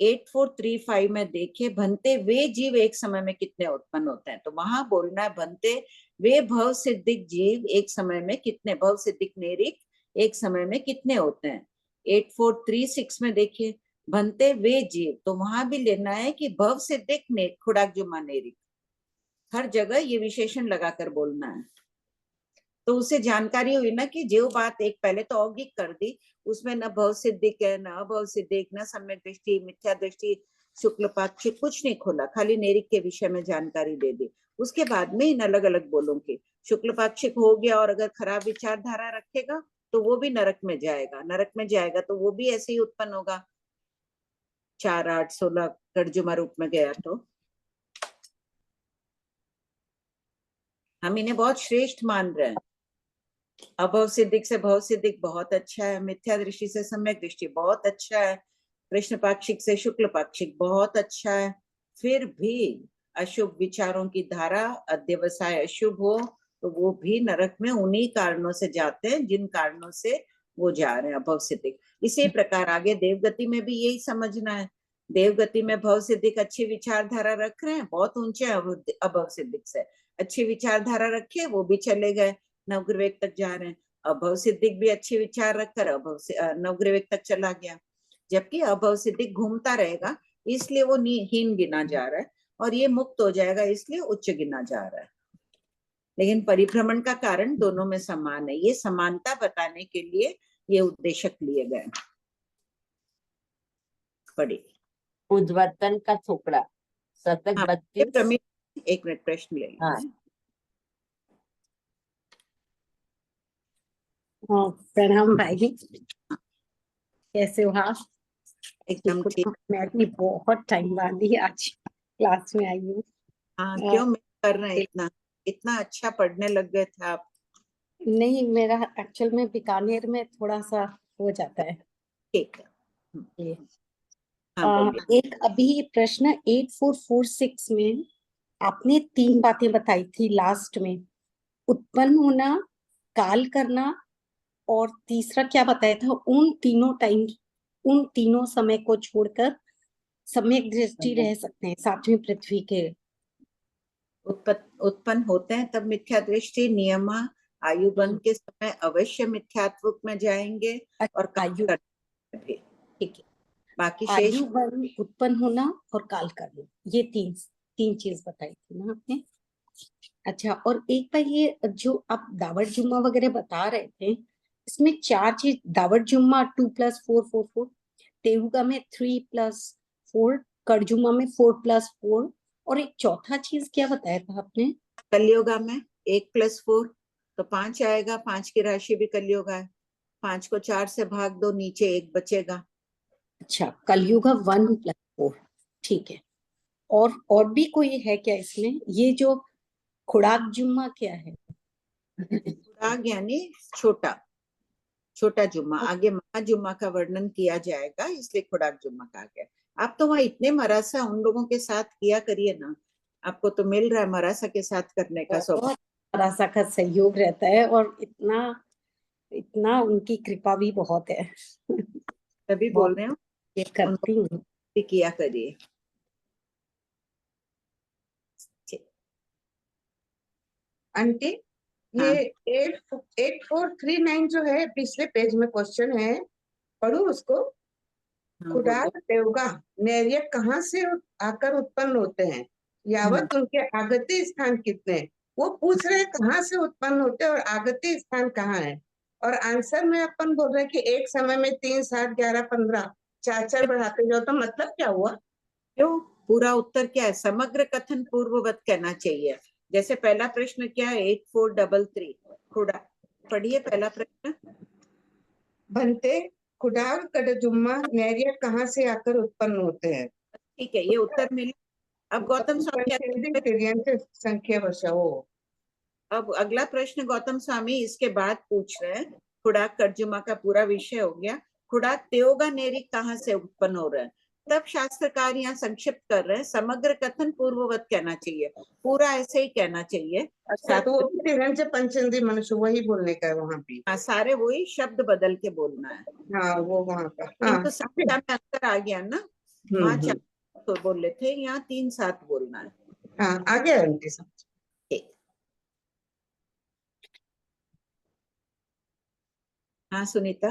8435 में देखिए, भनते वे जीव एक समय में कितने उत्पन्न होते हैं, तो वहां बोलना है भनते वे भव सिद्धिक जीव एक समय में कितने, भव सिद्धिक नेरिक एक समय में कितने होते हैं। 8436 में देखिए, भनते वे जीव, तो वहां भी लेना है कि भव सिद्धिक खुराक जुम्मा नेरिक, हर जगह ये विशेषण लगाकर बोलना है। तो उसे जानकारी हुई ना कि जो बात एक पहले तो औगिक कर दी, उसमें न भव सिद्धिक है, न अभव सिद्धिक, न सम्यक दृष्टि, मिथ्या दृष्टि, शुक्ल पाक्षिक, कुछ नहीं खोला, खाली नेरिक के विषय में जानकारी दे दी। उसके बाद में इन अलग अलग बोलों के शुक्ल पाक्षिक हो गया, और अगर खराब विचारधारा रखेगा तो वो भी नरक में जाएगा, नरक में जाएगा तो वो भी ऐसे ही उत्पन्न होगा, 4, 8, 16 कर्जुमा रूप में गया। तो हम इन्हें बहुत श्रेष्ठ मान रहे हैं। अभव सिद्धिक से भव सिद्धिक बहुत अच्छा है, मिथ्या दृष्टि से सम्यक दृष्टि बहुत अच्छा है, कृष्ण पाक्षिक से शुक्ल पाक्षिक बहुत अच्छा है। फिर भी अशुभ विचारों की धारा, अध्यवसाय अशुभ हो, तो वो भी नरक में उन्हीं कारणों से जाते हैं जिन कारणों से वो जा रहे हैं, अभव सिद्धिक। इसी प्रकार आगे देवगति में भी यही समझना है। देवगति में भव सिद्धिक अच्छी विचारधारा रख रहे हैं, बहुत ऊंचे अभव सिद्धिक से, अच्छी विचारधारा रखे, वो भी चले गए, नवग्रह तक जा रहे हैं। अभव सिद्धिक भी अच्छे विचार रखकर अभव से नवग्रह तक चला गया, जबकि अभव सिद्धिक घूमता रहेगा, इसलिए वो हीन गिना जा रहा है, और ये मुक्त हो जाएगा इसलिए उच्च गिना जा रहा है। लेकिन परिभ्रमण का कारण दोनों में समान है, ये समानता बताने के लिए ये उद्देशक लिए गए। पढ़िए। उद्वर्तन का थोकड़ा, शतक हाँ, 32। एक मिनट, प्रश्न ले लें। हाँ। प्रणाम भाई, कैसे हो आप? एकदम ठीक। मैं भी बहुत टाइम बाद ही आज क्लास में आई हूँ। हाँ, क्यों मिस कर रहे हैं इतना? इतना अच्छा पढ़ने लग गए थे आप। नहीं, मेरा एक्चुअल में बीकानेर में थोड़ा सा हो जाता है। ठीक है। ये हाँ, बोलिए। एक अभी प्रश्न 8446 में आपने 3 बातें बताई थी लास्ट में, उत्पन्न होना, काल करना, और तीसरा क्या बताया था? उन तीनों समय को छोड़कर सम्यक दृष्टि रह सकते हैं 7वीं पृथ्वी के। उत्पन्न होते हैं तब मिथ्या दृष्टि, नियमा, आयु बंध के समय अवश्य मिथ्यात्व में जाएंगे, और आयु, भी। ठीक है, बाकी शेष आयु बंध, उत्पन्न होना और काल करना, ये तीन चीज बताई थी ना आपने। अच्छा, और एक बार ये जो आप दावत जुम्मा वगैरह बता रहे थे, इसमें 4 चीज, दावत जुम्मा 2 + 4 4 4, तेहुगा में 3 + 4, करजुमा में 4 + 4, और एक चौथा चीज क्या बताया था आपने? कलयुगा में 1 + 4 तो 5 आएगा, 5 की राशि भी कलयुगा है, 5 को 4 से भाग दो, नीचे 1 बचेगा। अच्छा, कलयुगा 1 + 4, ठीक है। और भी कोई है क्या इसमें? ये जो खुराक जुम्मा क्या है? खुराक यानी छोटा जुम्मा, आगे महाजुम्मा का वर्णन किया जाएगा, इसलिए खुराक जुम्मा कहा गया। आप तो वहाँ इतने मरासा उन लोगों के साथ किया करिए ना, आपको तो मिल रहा है मरासा के साथ करने का सौभाग्य। मरासा का सहयोग रहता है, और इतना उनकी कृपा भी बहुत है। तभी बोल रहे हो, ये करती हूँ। भी किया करिए। आंटी, ये 8439 जो है पिछले पेज में क्वेश्चन है, पढ़ू उसको। खुराक देवगा नैर्यक कहाँ से आकर उत्पन्न होते हैं, यावत उनके आगति स्थान कितने? वो पूछ रहे हैं कहाँ से उत्पन्न होते हैं और आगति स्थान कहाँ है, और आंसर में अपन बोल रहे हैं कि एक समय में 3, 7, 11, 15 4 बढ़ाते जाओ, तो मतलब क्या हुआ? क्यों, पूरा उत्तर क्या है? समग्र कथन पूर्ववत कहना चाहिए। जैसे पहला प्रश्न क्या है, 8433 खुड़ा, पढ़िए पहला प्रश्न। बनते खुडाग कड़जुम्मा नैर्यक कहाँ से आकर उत्पन्न होते हैं? ठीक है, ये उत्तर मिले। अब गौतम स्वामी संख्या वर्षा हो। अब अगला प्रश्न गौतम स्वामी इसके बाद पूछ रहे हैं, खुडाक कर्जुमा का पूरा विषय हो गया, खुडाक त्योगा नेरिक कहाँ से उत्पन्न हो रहे हैं, तब शास्त्रकार यहाँ संक्षिप्त कर रहे हैं, समग्र कथन पूर्ववत कहना चाहिए, पूरा ऐसे ही कहना चाहिए। अच्छा, तो वो भी पंचेंद्रिय मनुष्य वही बोलने का है वहाँ भी। हाँ, सारे वही शब्द बदल के बोलना है। हाँ, वो वहाँ का। किंतु संख्या में अंतर आ गया ना, वहाँ हम्म। 4 तो बोल रहे थे, यहाँ 3 7 बोलना है। हाँ, आ गया आंटी समझ। ठीक। हाँ सुनीता।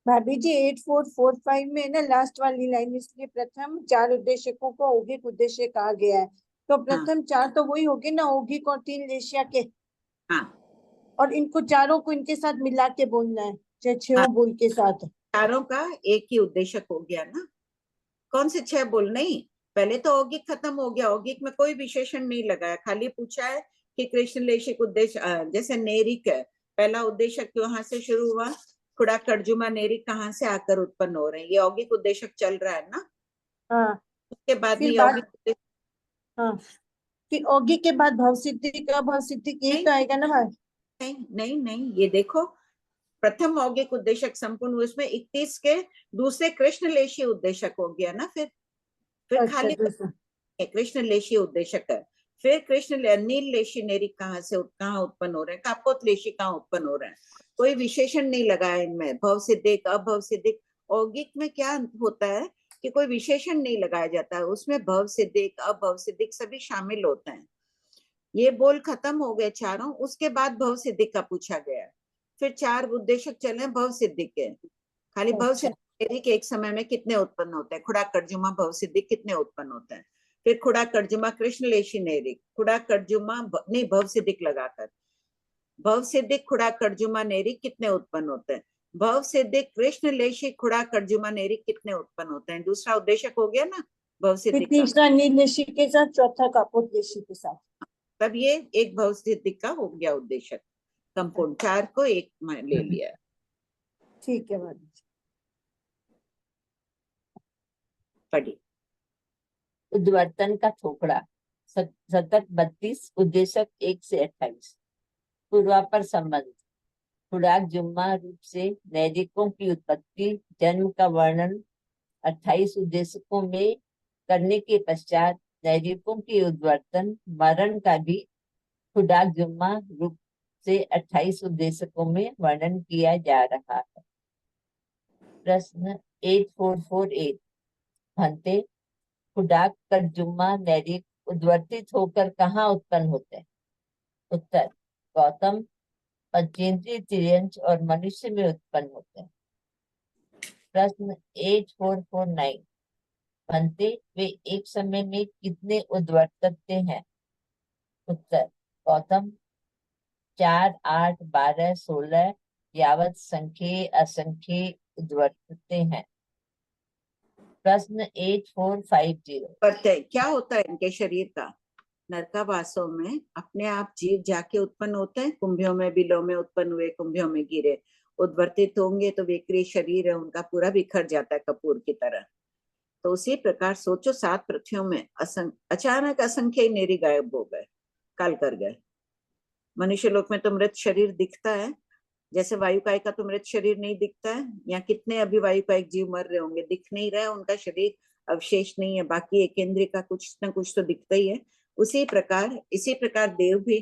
भाभी जी 8445 में ना लास्ट वाली लाइन, इसलिए प्रथम 4 उद्देश्यकों को औगिक उद्देश्य कहा गया है। तो प्रथम 4 तो वही हो गए ना, औगिक और 3 लेशिया के, हाँ और इनको चारों को इनके साथ मिला के बोलना है, चाहे 6 बोल के साथ। चारों का एक ही उद्देश्यक हो गया ना। कौन से 6 बोल? नहीं, पहले तो औगिक खत्म हो गया, औगिक में कोई विशेषण नहीं लगाया, खाली पूछा है कि कृष्ण लेशिक उद्देश्य, जैसे नेरिक है, पहला उद्देश्यक वहां से शुरू हुआ, खुड़ा कर्जुमा नेरिक कहाँ से आकर उत्पन्न हो रहे हैं, ये औगिक उद्देश्यक चल रहा है ना। हाँ, उसके बाद में फिर यौगिक बात, हाँ, फिर औगिक के बाद भव सिद्धि का, भव सिद्धि यही तो आएगा ना भाई? नहीं नहीं नहीं, ये देखो, प्रथम औगिक उद्देश्यक संपूर्ण हुए, उसमें 21 के दूसरे कृष्ण लेशी उद्देश्यक हो गया ना। फिर अच्छा, खाली दूसरा। कृष्ण लेशी उद्देश्यक है। फिर कृष्ण नील लेशी नेरिक कहाँ उत्पन्न हो रहे हैं, कापोत लेशी कहाँ उत्पन्न हो रहे हैं, कोई विशेषण नहीं लगाया इनमें। भव सिद्धिक अभव सिद्धिक, औगिक में क्या होता है कि कोई विशेषण नहीं लगाया जाता है, उसमें भव सिद्धिक अभव सिद्धिक सभी शामिल होते हैं। ये बोल खत्म हो गए चारों, उसके बाद भव सिद्धिक का पूछा गया। फिर 4 उद्देश्यक चले भव सिद्धिक के, खाली भव अच्छा, सिद्धिक एक समय में कितने उत्पन्न होते हैं, खुड़ा कर्जुमा भव सिद्धिक कितने उत्पन्न होते हैं। फिर खुड़ा कर्जुमा कृष्ण लेशी नेरिक, खुड़ा कर्जुमा नहीं भव सिद्धिक लगाकर, भव सिद्धिक खुड़ा कर्जुमा नेरिक कितने उत्पन्न होते हैं, भव सिद्धिक कृष्ण लेशी खुड़ा कर्जुमा नेरिक कितने उत्पन्न होते हैं, दूसरा उद्देश्यक हो गया ना भव फिर सिद्धिक का। तीसरा नील लेशी के साथ, चौथा कापोत लेशी के साथ। तब ये एक भव सिद्धिक का हो गया उद्देश्यक संपूर्ण, 4 को एक में ले लिया। ठीक है भाभी जी। पढ़ी। उद्वर्तन का थोकड़ा। शतक 32, उद्देश्यक 1 से 28। पूर्वापर संबंध। खुराक जुम्मा रूप से नैतिकों की उत्पत्ति, जन्म का वर्णन 28 उद्देश्यों में करने के पश्चात नैतिकों की उद्वर्तन मरण का भी खुराक जुम्मा रूप से 28 उद्देश्यों में वर्णन किया जा रहा है। प्रश्न 8448। भंते, खुडाक कर्जुम्मा नैरिक उद्वर्तित होकर कहाँ उत्पन्न होते हैं? उत्तर, गौतम पंचेंद्रिय तिर्यंच और मनुष्य में उत्पन्न होते हैं। प्रश्न 8449। भंते, वे एक समय में कितने उद्वर्तते हैं? उत्तर, गौतम 4 8 12 16 यावत संख्य असंख्य उद्वर्तते हैं। प्रश्न 8450। करते क्या होता है इनके शरीर का? नरकावासों में अपने आप जीव जाके उत्पन्न होते हैं, कुंभियों में बिलों में उत्पन्न हुए, कुंभियों में गिरे, उद्वर्तित होंगे तो विक्री शरीर है उनका पूरा बिखर जाता है कपूर की तरह। तो उसी प्रकार सोचो 7 पृथ्वियों में अचानक असंख्य नेरी गायब हो गए, काल कर गए। मनुष्य लोक में तो मृत शरीर दिखता है, जैसे वायुकाय का तो मृत शरीर नहीं दिखता है। यहाँ कितने अभी वायुकायिक जीव मर रहे होंगे, दिख नहीं रहा है, उनका शरीर अवशेष नहीं है, बाकी एक इंद्रिय का कुछ न कुछ तो दिखता ही है। इसी प्रकार देव भी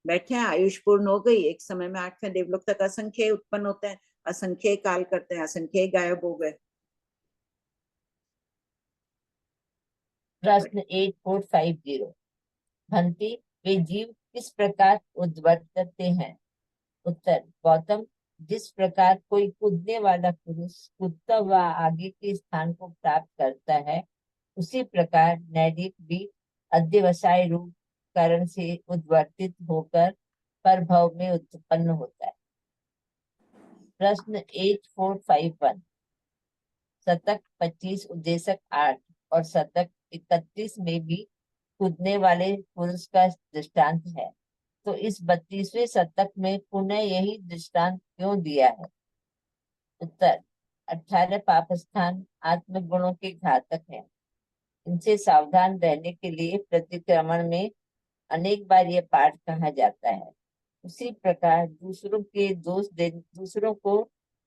बैठे हैं, आयुष पूर्ण हो गई, एक समय में 8वें देवलोक तक असंख्य उत्पन्न होते हैं, असंख्य काल करते हैं, असंख्य गायब हो गए। प्रश्न 8450। भंति, वे जीव किस प्रकार उद्वर्तते हैं? उत्तर, गौतम जिस प्रकार कोई कूदने वाला पुरुष कूदता हुआ आगे के स्थान को प्राप्त करता है, उसी प्रकार नैतिक भी अध्यवसाय रूप कारण से उद्वर्तित होकर परभव में उत्पन्न होता है। प्रश्न 8451। शतक 25 उद्देश्यक 8 और शतक 31 में भी कूदने वाले पुरुष का दृष्टांत है, तो इस 32वें शतक में पुनः यही दृष्टांत क्यों दिया है? उत्तर, 18 पापस्थान आत्मगुणों के घातक हैं, इनसे सावधान रहने के लिए प्रतिक्रमण में अनेक बार यह पाठ कहा जाता है। उसी प्रकार दूसरों को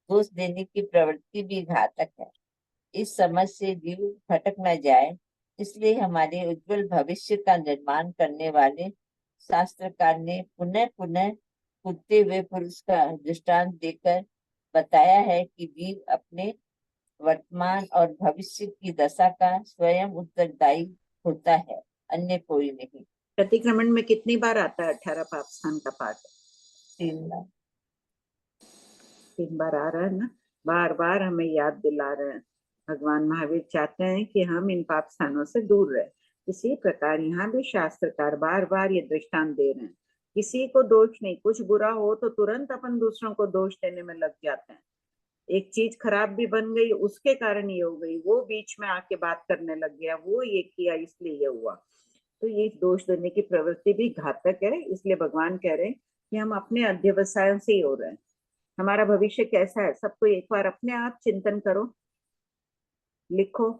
दोष देने की प्रवृत्ति भी घातक है। इस समझ से जीव भटक न जाए, इसलिए हमारे उज्जवल भविष्य का निर्माण करने वाले शास्त्रकार ने पुनः पुनः कूदते हुए पुरुष का दृष्टांत देकर बताया है कि जीव अपने वर्तमान और भविष्य की दशा का स्वयं उत्तरदायी होता है, अन्य कोई नहीं। प्रतिक्रमण में कितनी बार आता है 18 पाप स्थान का पाठ? 3 बार। 3 बार आ रहा है ना, बार बार हमें याद दिला रहे हैं। भगवान महावीर चाहते हैं कि हम इन पाप स्थानों से दूर रहे। इसी प्रकार यहाँ भी शास्त्रकार बार बार ये दृष्टांत दे रहे हैं। किसी को दोष नहीं, कुछ बुरा हो तो तुरंत अपन दूसरों को दोष देने में लग जाते हैं। एक चीज खराब भी बन गई, उसके कारण ये हो गई, वो बीच में आके बात करने लग गया, वो ये किया इसलिए ये हुआ। तो ये दोष देने की प्रवृत्ति भी घातक है। इसलिए भगवान कह रहे हैं कि हम अपने अध्यवसायों से ही हो रहे हैं। हमारा भविष्य कैसा है, सबको एक बार अपने आप चिंतन करो, लिखो।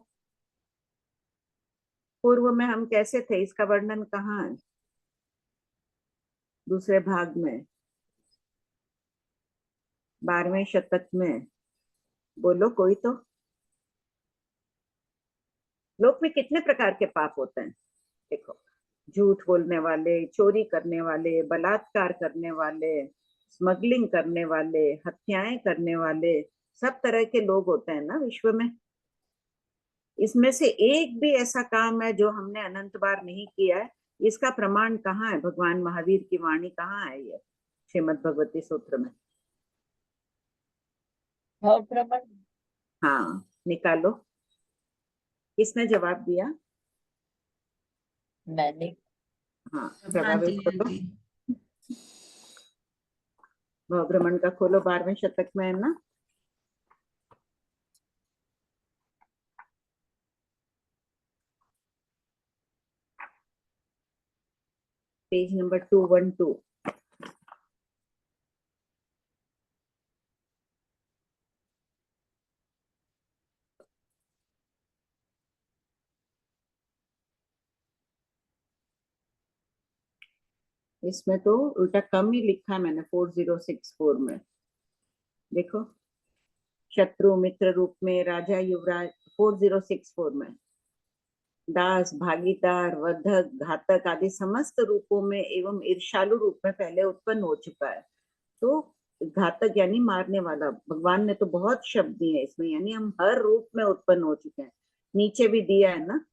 पूर्व में हम कैसे थे, इसका वर्णन कहाँ है? दूसरे भाग में, 12वें शतक में। बोलो कोई तो। लोक में कितने प्रकार के पाप होते हैं? देखो, झूठ बोलने वाले, चोरी करने वाले, बलात्कार करने वाले, स्मगलिंग करने वाले, हत्याएं करने वाले, सब तरह के लोग होते हैं ना विश्व में। इसमें से एक भी ऐसा काम है जो हमने अनंत बार नहीं किया है, इसका प्रमाण कहाँ है? भगवान महावीर की वाणी कहाँ है? ये श्रीमद् भगवती सूत्र में। भाव भ्रमण। हाँ, निकालो। किसने जवाब दिया? मैंने। हाँ, भांति प्रभावित खोलो, जी। भाव भ्रमण का खोलो, 12वें शतक में है ना। Page number 212। इसमें तो उल्टा कम ही लिखा है मैंने, 4064 में। देखो, शत्रु मित्र रूप में, राजा युवराज, 4064 में। दास, भागीदार, वधक, घातक आदि समस्त रूपों में एवं ईर्षालु रूप में पहले उत्पन्न हो चुका है। तो घातक यानी मारने वाला, भगवान ने तो बहुत शब्द दिए इसमें, यानी हम हर रूप में उत्पन्न हो चुके हैं। नीचे भी दिया है ना,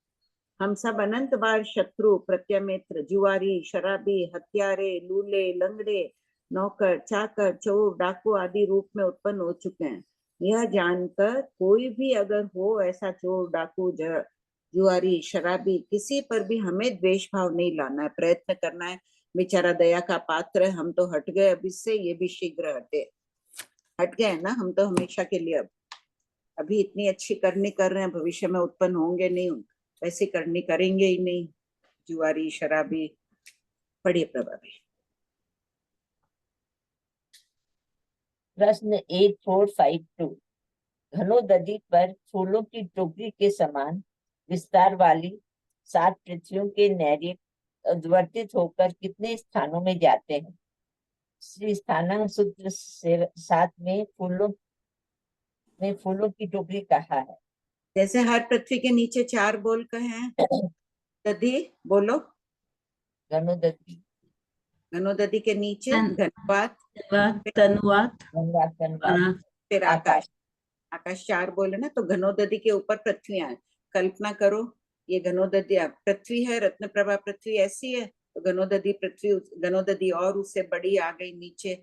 हम सब अनंत बार शत्रु, प्रत्यमित्र, जुआरी, शराबी, हत्यारे, लूले, लंगड़े, नौकर, चाकर, चोर, डाकू आदि रूप में उत्पन्न हो चुके हैं। यह जानकर कोई भी अगर हो ऐसा चोर, डाकू, जुआरी, शराबी, किसी पर भी हमें द्वेष भाव नहीं लाना है, प्रयत्न करना है। बेचारा दया का पात्र है, हम तो हट गए अब इससे, ये भी शीघ्र हट गए ना हम तो हमेशा के लिए। अब अभी इतनी अच्छी करनी कर रहे हैं, भविष्य में उत्पन्न होंगे नहीं, वैसे करनी करेंगे ही नहीं। जुआरी, शराबी, बड़े प्रभावी। प्रश्न 8452। घनोदधि पर फूलों की टोकरी के समान विस्तार वाली 7 पृथ्वियों के नैर्य अद्वर्तित होकर कितने स्थानों में जाते हैं? श्री स्थानांक सूत्र 7 में फूलों की टोकरी कहा है। जैसे हर पृथ्वी के नीचे 4 बोल कहे हैं। दधि बोलो। घनोदधि। घनोदधि के नीचे घनवात, तनुवात, धन्यवाद। फिर आकाश। आकाश। आकाश 4 बोले ना, तो घनोदधि के ऊपर पृथ्वियां हैं। कल्पना करो, ये घनोदधि पृथ्वी है, रत्न प्रभा पृथ्वी ऐसी है, तो घनोदधि पृथ्वी, घनोदधि और उससे बड़ी आ गई नीचे,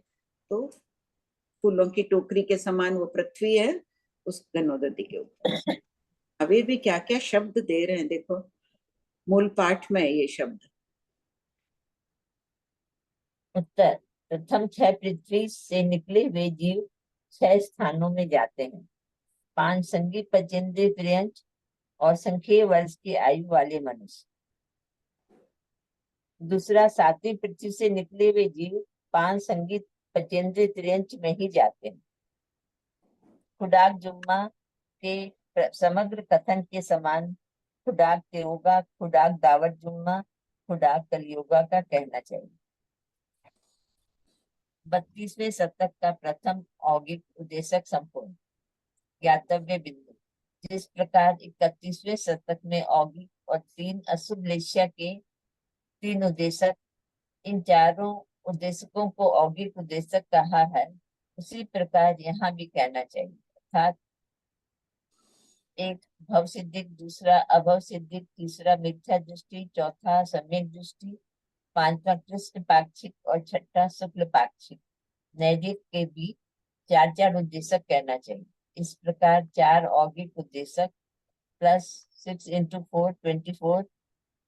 तो फूलों की टोकरी के समान वो पृथ्वी है उस घनोदधि के ऊपर। अभी भी क्या क्या शब्द दे रहे हैं, देखो मूल पाठ में है ये शब्द। उत्तर, प्रथम 6 पृथ्वी से निकले हुए जीव 6 स्थानों में जाते हैं। 5 संगी पंचेंद्रिय पर्यंत और संख्य वर्ष की आयु वाले मनुष्य। दूसरा, 7वीं पृथ्वी से निकले हुए जीव 5 संगीत पंचेंद्रिय पर्यंत में ही जाते हैं। खुडाक जुम्मा के समग्र कथन के समान खुडाक तेयोगा, खुडाक दावत जुम्मा, खुडाक कलियोगा का कहना चाहिए। 32वें शतक का प्रथम औगिक उद्देशक संपूर्ण ज्ञातव्य बिंदु। जिस प्रकार 31वें शतक में औगिक और 3 अशुभ लेस्या के 3 उद्देशक, इन चारों उद्देशकों को औगिक उद्देशक कहा है, उसी प्रकार यहाँ भी कहना चाहिए। अर्थात एक भव सिद्धिक, दूसरा अभव सिद्धिक, तीसरा मिथ्या दृष्टि, चौथा सम्यक दृष्टि, पांचवा कृष्ण पाक्षिक और छठा शुक्ल पाक्षिक। नैदिक के भी चार चार उद्देशक कहना चाहिए। इस प्रकार 4 औगिक उद्देशक plus 6 into 4 24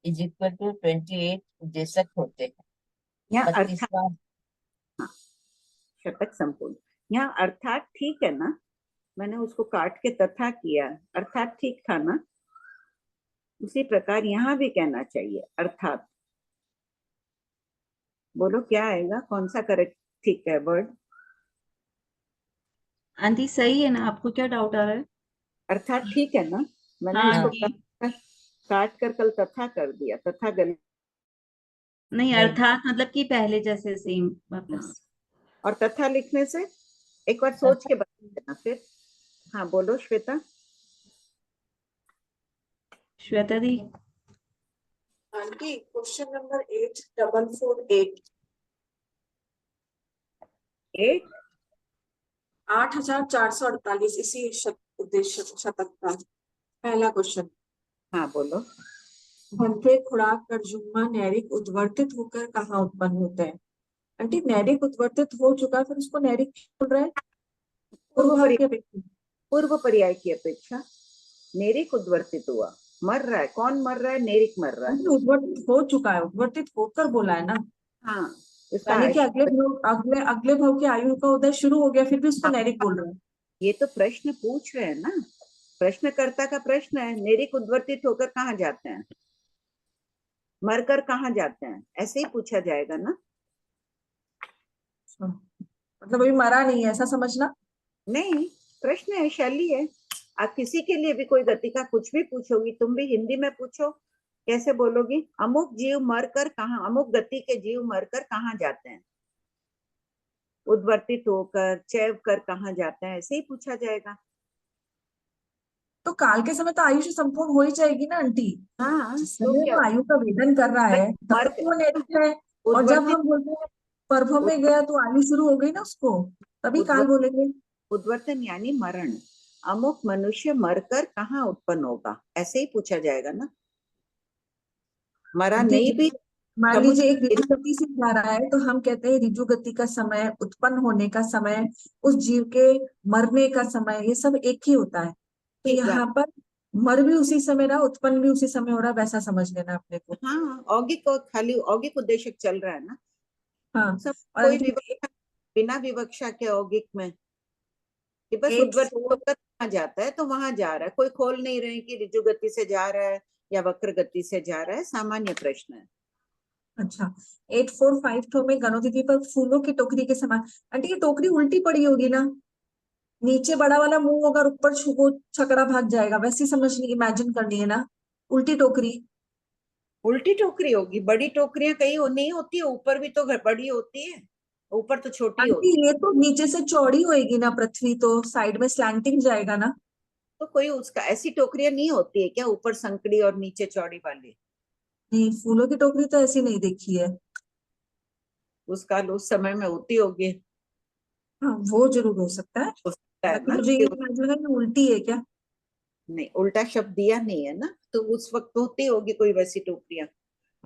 is equal to 28 उद्देशक होते हैं। यहाँ अर्थात 32वां शतक संपूर्ण, यहाँ अर्थात ठीक है ना, मैंने उसको काट के तथा किया, अर्थात ठीक था ना, उसी प्रकार यहाँ भी कहना चाहिए अर्थात। बोलो क्या आएगा, कौन सा करेक्ट ठीक है वर्ड? आंटी सही है ना? आपको क्या डाउट आ रहा है? अर्थात ठीक है ना, मैंने हाँ इसको आंटी। काट कर कल तथा कर दिया, तथा गलत। नहीं, नहीं। अर्थात मतलब कि पहले जैसे सेम वापस। और तथा लिखने से एक बार सोच के बता देना फिर। हाँ बोलो श्वेता। श्वेता दी। आंटी क्वेश्चन नंबर 8448 8 8448 इसी उद्देश्य शतक का पहला क्वेश्चन। हाँ बोलो। भंते खुराक कर्जुम्मा नैरिक उद्वर्तित होकर कहाँ उत्पन्न होते हैं? आंटी नैरिक उद्वर्तित हो चुका, फिर उसको नैरिक बोल रहा है पूर्व भाव की अपेक्षा। पूर्व पर्याय की अपेक्षा नेरिक उद्वर्तित हुआ, मर रहा है, कौन मर रहा है? नेरिक मर रहा है। आंटी उद्वर्तित हो चुका है, उद्वर्तित होकर बोला है ना, हाँ इसका यानी कि अगले भाव की आयु का उदय शुरू हो गया, फिर भी उसको नैरिक बोल रहा है। ये तो प्रश्न पूछ रहे हैं ना, प्रश्नकर्ता का प्रश्न है, नेरिक उद्वर्तित होकर कहाँ जाते हैं, मरकर कहाँ जाते हैं, ऐसे ही पूछा जाएगा ना। मतलब अभी मरा नहीं है ऐसा समझना। नहीं, प्रश्न है, शैली है। आप किसी के लिए भी कोई गति का कुछ भी पूछोगी, तुम भी हिंदी में पूछो, कैसे बोलोगी? अमुक जीव मरकर कहाँ, अमुक गति के जीव मरकर कहाँ जाते हैं, उद्वर्तित होकर चैव कर कहाँ जाते हैं, ऐसे ही पूछा जाएगा। तो काल के समय तो आयुष संपूर्ण हो ही जाएगी ना आंटी। हाँ जिस तो समय क्या वो आयु का वेदन कर रहा है तब मर तक वो नैतिक है, और जब हम बोलते हैं पर्व में गया तो आयु शुरू हो गई ना उसको, तभी काल बोलेंगे। उद्वर्तन यानी मरण, अमुक मनुष्य मरकर कहाँ उत्पन्न होगा, ऐसे ही पूछा जाएगा ना। मरा नहीं भी मान लीजिए एक ऋजु गति से जा रहा है तो हम कहते हैं ऋजु गति का समय, उत्पन्न होने का समय, उस जीव के मरने का समय, ये सब एक ही होता है। तो ठीक बात। यहाँ पर मर भी उसी समय रहा, उत्पन्न भी उसी समय हो रहा, वैसा समझ लेना अपने को। हाँ औगिक और खाली औगिक उद्देश्य चल रहा है ना। हाँ सब और कोई विवक्षा, बिना विवक्षा के औगिक में कि बस उद्वर्तित होकर कहाँ जाता है तो वहां जा रहा है, कोई खोल नहीं रहे कि ऋजु गति से जा रहा है या वक्र गति से जा रहा है, सामान्य प्रश्न है। अच्छा 8452 में गणोदिति पर फूलों की टोकरी के समान। आंटी ये टोकरी उल्टी पड़ी होगी ना, नीचे बड़ा वाला मुंह होगा, ऊपर छुगो छकड़ा भाग जाएगा, वैसी समझनी इमेजिन करनी है ना, उल्टी टोकरी। उल्टी टोकरी होगी, बड़ी टोकरियां कहीं नहीं होती है, ऊपर भी तो बड़ी होती है, ऊपर तो छोटी आंटी होती है। ये तो नीचे से चौड़ी होएगी ना पृथ्वी, तो साइड में स्लैंटिंग जाएगा ना। तो कोई उसका ऐसी टोकरियां नहीं होती है क्या, ऊपर संकड़ी और नीचे चौड़ी वाली? नहीं, फूलों की टोकरी तो ऐसी नहीं देखी है। उस काल उस समय में होती होगी। हाँ वो जरूर हो सकता है, हो सकता है बाकी ना मुझे कि ये इमेजिन है कि उल्टी है क्या। नहीं, उल्टा शब्द दिया नहीं है ना, तो उस वक्त होती होगी कोई वैसी टोकरियां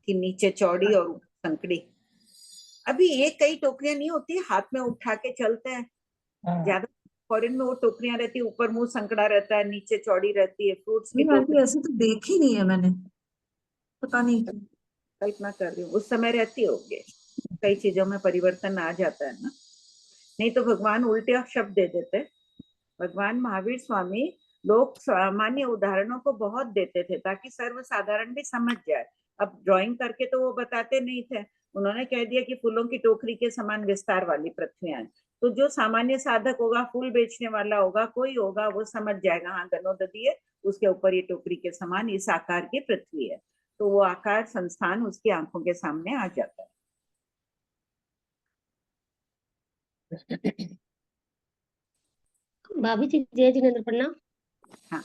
कि नीचे चौड़ी और ऊपर संकड़ी। अभी ये कई टोकरियां नहीं होती, हाथ में उठा के चलते हैं, ज्यादा फॉरेन में वो टोकरियां रहती है, ऊपर मुंह संकड़ा रहता है, नीचे चौड़ी रहती है, फ्रूट्स की नहीं आंटी टोकरी। ऐसी तो देखी नहीं है मैंने, पता नहीं। कल्पना कर रही हूँ उस समय रहती होगी, कई चीजों में परिवर्तन आ जाता है ना, नहीं तो भगवान उल्टे शब्द दे देते। भगवान महावीर स्वामी लोग सामान्य उदाहरणों को बहुत देते थे ताकि सर्वसाधारण भी समझ जाए। अब ड्राइंग करके तो वो बताते नहीं थे, उन्होंने कह दिया कि फूलों की टोकरी के समान विस्तार वाली पृथ्वियां हैं, तो जो सामान्य साधक होगा, फूल बेचने वाला होगा, कोई होगा, वो समझ जाएगा हाँ गणोदधी है, उसके ऊपर ये टोकरी के समान इस आकार की पृथ्वी है, तो वो आकार संस्थान उसकी आंखों के सामने आ जाता है। भाभी जी जय जिनेन्द्र प्रणाम। हाँ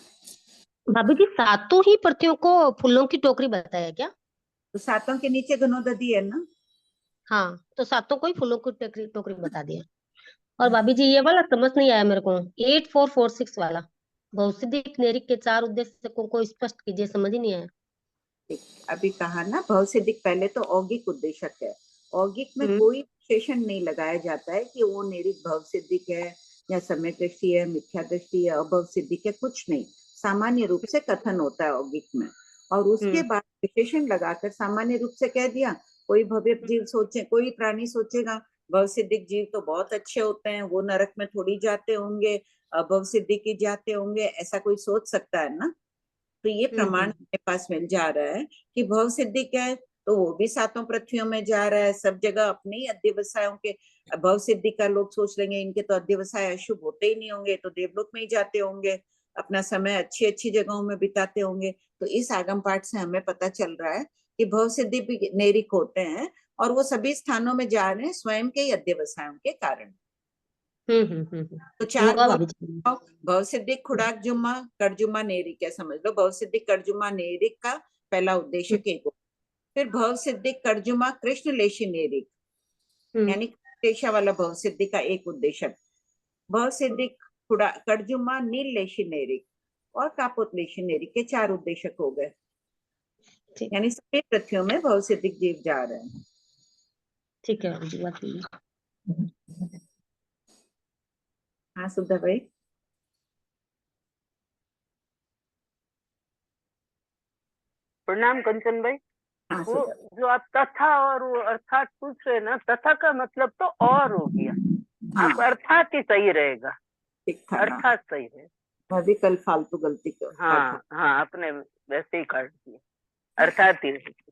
भाभी जी सातों ही प्रतियों को फूलों की टोकरी बताया क्या? तो सातों के नीचे गणोदधी है ना। हाँ तो सातों को ही फूलों की टोकरी टोकरी बता दिया। और भाभी जी ये वाला समझ नहीं आया मेरे को, 8446 वाला। भौसिद्धिक नेरिक के 4 उद्देश्यों को स्पष्ट कीजिए, समझ ही नहीं आया। अभी कहा ना, भवसिद्धिक पहले तो औगिक उद्देशक है। औगिक में कोई विशेषण नहीं लगाया जाता है कि वो नेरिक भवसिद्धिक है या सम्यक दृष्टि है, मिथ्या दृष्टि है, अभव सिद्धिक है, कुछ नहीं। सामान्य रूप से कथन होता है औगिक में, और उसके बाद विशेषण लगाकर सामान्य रूप से कह दिया। कोई भव्य जीव सोचे, कोई प्राणी सोचेगा भव सिद्धिक जीव तो बहुत अच्छे होते हैं, वो नरक में थोड़ी जाते होंगे, अभव सिद्धिक ही जाते होंगे, ऐसा कोई सोच सकता है ना। तो ये प्रमाण अपने पास मिल जा रहा है कि भव सिद्धिक है तो वो भी 7 पृथ्वियों में जा रहा है, सब जगह अपने ही अध्यवसायों के। भव सिद्धि का लोग सोच लेंगे इनके तो अध्यवसाय अशुभ होते ही नहीं होंगे, तो देवलोक में ही जाते होंगे, अपना समय अच्छी अच्छी जगहों में बिताते होंगे। तो इस आगम पाठ से हमें पता चल रहा है कि भव सिद्धि भी नेरिक होते हैं, और वो सभी स्थानों में जा रहे हैं स्वयं के ही अध्यवसायों के कारण। तो 4 होगा भाभी जी। भव सिद्धिक खुड़ाक जुम्मा करजुम्मा नेरिक है, समझ लो। भव सिद्धिक करजुम्मा नेरिक का पहला उद्देश्य एक। फिर भव सिद्धिक करजुमा कृष्ण लेशी नेरिक, यानी पेशा वाला भव सिद्धि का एक उद्देश्य। भव सिद्धिक करजुमा नील लेशी नेरिक और कापोत लेशी नेरिक के 4 उद्देश्य हो गए। यानी सभी पृथ्वियों में भव सिद्धिक जीव जा रहे हैं। ठीक है जी, बात ठीक है। हाँ सुधा भाई। प्रणाम कंचन भाई। हाँ वो सुधा। जो आप तथा और वो अर्थात पूछ रहे हैं ना, तथा का मतलब तो और हो गया। हाँ, आप अर्थात ही सही रहेगा, ठीक था ना। अर्थात सही है। मैं भी कल फालतू गलती कर। हाँ हाँ, आपने वैसे ही काट दिया, अर्थात ही रहेगा।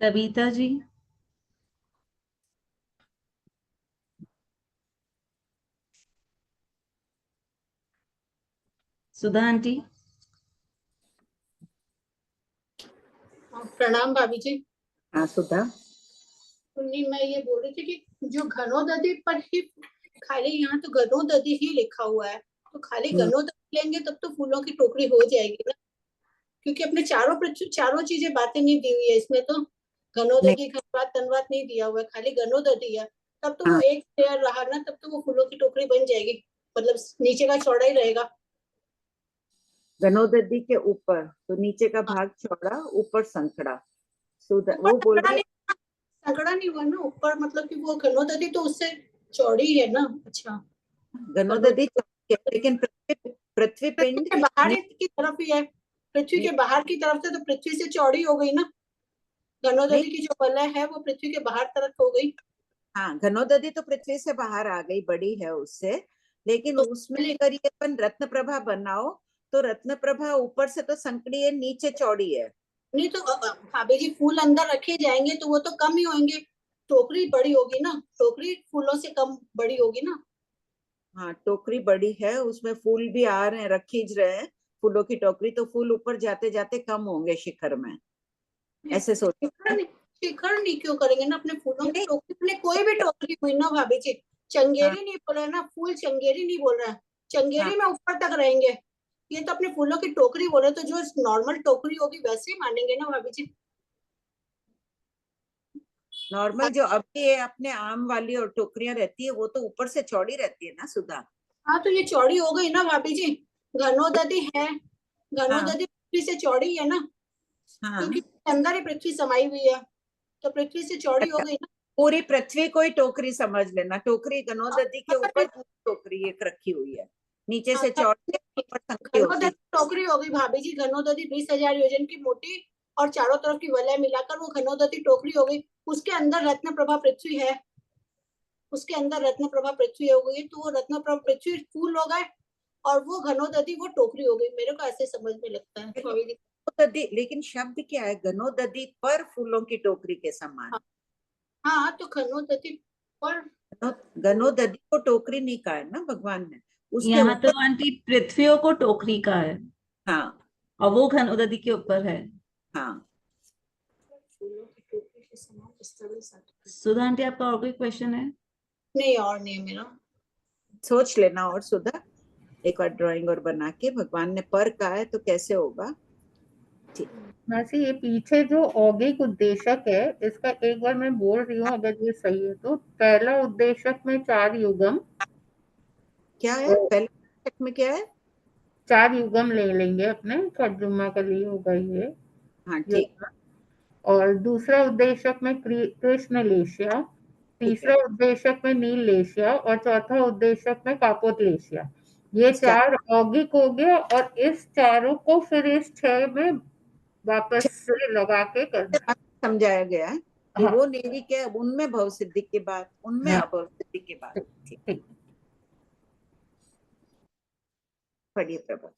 कविता जी। सुधा आंटी। प्रणाम भाभी जी। हाँ सुधा। सुनिए, मैं ये बोल रही थी कि जो घनोदधि पर ही खाली यहाँ तो घनोदधि ही लिखा हुआ है, तो खाली घनोदधि लेंगे तब तो फूलों की टोकरी हो जाएगी ना, क्योंकि अपने चारों चीजें बातें नहीं दी हुई है इसमें। तो घनोदधि घनवात तनवात नहीं दिया हुआ है, खाली घनोदधि है। तब तो वो एक पेयर रहा ना, तब तो वो फूलों की टोकरी बन जाएगी, मतलब नीचे का चौड़ा ही रहेगा। घनोदधि के ऊपर तो नीचे का भाग चौड़ा, ऊपर संकड़ा। वो बोल रहे संकड़ा नहीं हुआ ना ऊपर, मतलब कि वो घनोदधि तो उससे चौड़ी है ना। अच्छा, घनोदधि, लेकिन पृथ्वी पिंड बाहर की तरफ ही है, पृथ्वी के बाहर की तरफ से, तो पृथ्वी से चौड़ी हो गई ना। घनोदधि की जो वलय है वो पृथ्वी के बाहर तरफ हो गई। हाँ, घनोदधि तो पृथ्वी से बाहर आ गई, बड़ी है उससे। लेकिन उसमें अगर ये अपन रत्न प्रभा बनाओ तो रत्न प्रभा ऊपर से तो संकड़ी है, नीचे चौड़ी है। नहीं तो भाभी जी, फूल अंदर रखे जाएंगे तो वो तो कम ही होंगे, टोकरी बड़ी होगी ना, टोकरी फूलों से कम बड़ी होगी ना। हाँ, टोकरी बड़ी है, उसमें फूल भी आ रहे हैं, खींच रहे हैं फूलों की टोकरी, तो फूल ऊपर जाते जाते कम होंगे शिखर में, ऐसे सोचो। शिखर नहीं क्यों करेंगे ना, अपने फूलों की टोकरी, अपने कोई भी टोकरी हुई ना भाभी जी। चंगेरी नहीं बोल रहा है ना, फूल चंगेरी नहीं बोल रहा है, चंगेरी में ऊपर तक रहेंगे। ये तो अपने फूलों की टोकरी बोले, तो जो नॉर्मल टोकरी होगी वैसे ही मानेंगे ना भाभी जी। नॉर्मल जो अभी ये अपने आम वाली और टोकरियां रहती है वो तो ऊपर से चौड़ी रहती है ना सुधा। हाँ, तो ये चौड़ी हो गई ना भाभी जी, घनोदधि है, घनोदधि पृथ्वी से चौड़ी है ना, क्योंकि अंदर ही पृथ्वी समाई हुई है, तो पृथ्वी से चौड़ी हो गई ना। पूरी पृथ्वी को ही टोकरी समझ लेना, टोकरी घनोदधि के ऊपर टोकरी एक रखी हुई है, नीचे से चौड़ी, ऊपर संकड़ी होती है। टोकरी हो गई भाभी जी, घनोदधि 20,000 योजन की मोटी और चारों तरफ की वलय मिलाकर वो घनोदधि टोकरी हो गई। उसके अंदर रत्न प्रभा पृथ्वी है, उसके अंदर रत्न प्रभा पृथ्वी हो गई, तो वो रत्न प्रभा पृथ्वी फूल हो गए और वो घनोदधि वो टोकरी हो गई। मेरे को ऐसे समझ में लगता है भाभी जी। लेकिन शब्द क्या है, घनोदधि पर फूलों की टोकरी के समान। हाँ, तो घनोदधि पर, घनोदधि को टोकरी नहीं कहा है ना भगवान ने, उसके यहाँ तो ऊपर। आंटी पृथ्वियों को टोकरी का है, हाँ, और वो घनोदधि के ऊपर है। हाँ। सुधा आंटी, आपका और कोई क्वेश्चन है? नहीं, और नहीं है मेरा। सोच लेना और सुधा, एक बार ड्राइंग और बना के, भगवान ने पर कहा है तो कैसे होगा। वैसे ये पीछे जो औगिक उद्देशक है, इसका एक बार मैं बोल रही हूँ अगर ये सही है तो। पहला उद्देशक में 4 युगम, क्या है पहले उद्देशक में क्या है? 4 युगम ले लेंगे अपने, खरजुम्मा के लिए होगा ये हाँ ठीक युगम। और दूसरा उद्देशक में कृष्ण लेशिया, तीसरा उद्देशक में नील लेशिया और चौथा उद्देशक में कापोतलेशिया। ये 4 औगिक हो गया और इस चारों को फिर इस 6 में वापस से लगा के करना। समझाया गया है कि हाँ। वो नेरी के उनमें भव सिद्धि के बाद, उनमें हाँ। अभव सिद्धि के बाद। ठीक। पढ़िए प्रभा।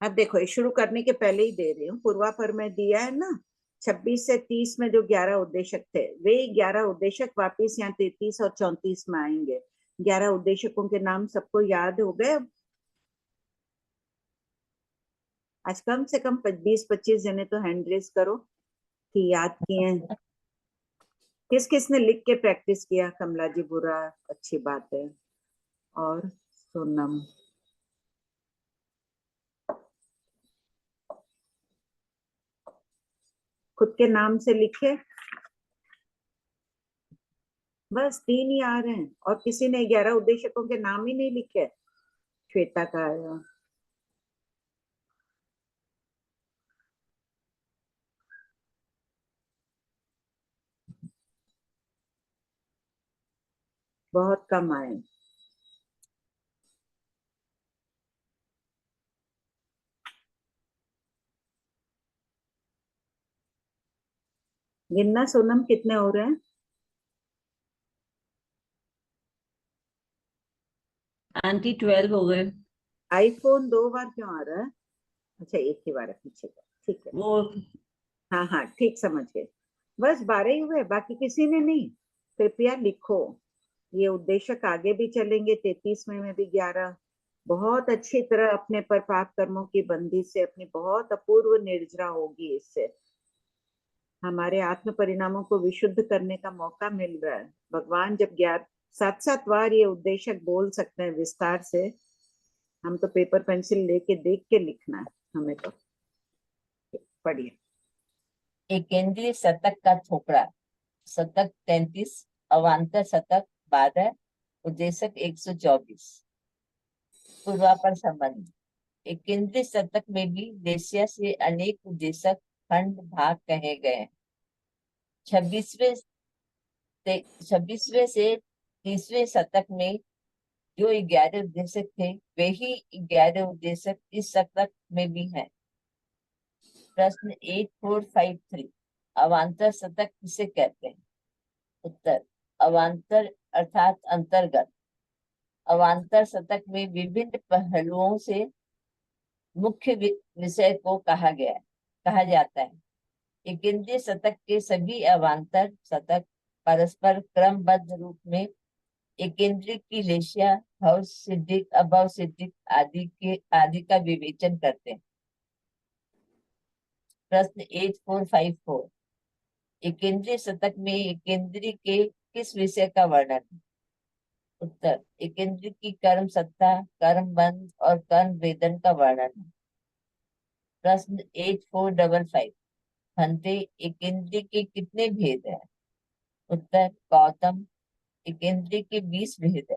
अब देखो ये शुरू करने के पहले ही दे रही हूँ, पूर्वापर में दिया है ना 26 से 30 में जो 11 उद्देशक थे, वे 11 उद्देशक वापिस यहाँ 33 और 34 में आएंगे। 11 उद्देशकों के नाम सबको याद हो गए? आज कम से कम 20-25 जने तो हैंड रेस करो कि याद किए हैं। किस किस ने लिख के प्रैक्टिस किया? कमला जी, बुरा, अच्छी बात है। और सोनम, खुद के नाम से लिखे। बस 3 ही आ रहे हैं और किसी ने 11 उद्देशकों के नाम ही नहीं लिखे। श्वेता का आया। बहुत कम आए। गिनना सोनम कितने हो रहे हैं? आंटी 12 हो गए। आईफोन 2 बार क्यों आ रहा है? अच्छा एक ही बार है पीछे का, ठीक है। वो हाँ हाँ ठीक समझ गए। बस 12 ही हुए, बाकी किसी ने नहीं। कृपया लिखो। ये उद्देशक आगे भी चलेंगे, 33 में भी 11। बहुत अच्छी तरह अपने पर पाप कर्मों की बंदी से अपनी बहुत अपूर्व निर्जरा होगी। इससे हमारे आत्म परिणामों को विशुद्ध करने का मौका मिल रहा है। भगवान जब 7-7 बार ये उद्देशक बोल सकते हैं विस्तार से, हम तो पेपर पेंसिल लेके देख के लिखना है हमें तो। पढ़िए। एक केंद्रीय शतक का ठोकरा, शतक 33, अवान्तर शतक 12, उद्देशक 124। पूर्वापर संबंध। एक केंद्रीय शतक में भी लेशिया से अनेक उद्देशक खंड भाग कहे गए। 26वें से 30वें शतक में जो 11 उद्देशक थे, वे ही 11 उद्देशक इस शतक में भी हैं। प्रश्न 8453, अवान्तर शतक किसे कहते हैं? उत्तर, अवान्तर अर्थात अंतर्गत। अवान्तर शतक में विभिन्न पहलुओं से मुख्य विषय को कहा जाता है। एक केंद्रीय शतक के सभी अवान्तर शतक परस्पर क्रमबद्ध रूप में एक केंद्रीय की लेशिया, भव सिद्धिक, अभव सिद्धिक आदि का विवेचन करते हैं। प्रश्न 8454, एक केंद्रीय शतक में एक केंद्रीय के किस विषय का वर्णन है? उत्तर, एक केंद्रीय की कर्म सत्ता, कर्म बंध और कर्म वेदन का वर्णन है। प्रश्न 8455, हंते, एक केंद्रीय के कितने भेद हैं? उत्तर, गौतम, एक केंद्रीय के 20 भेद है।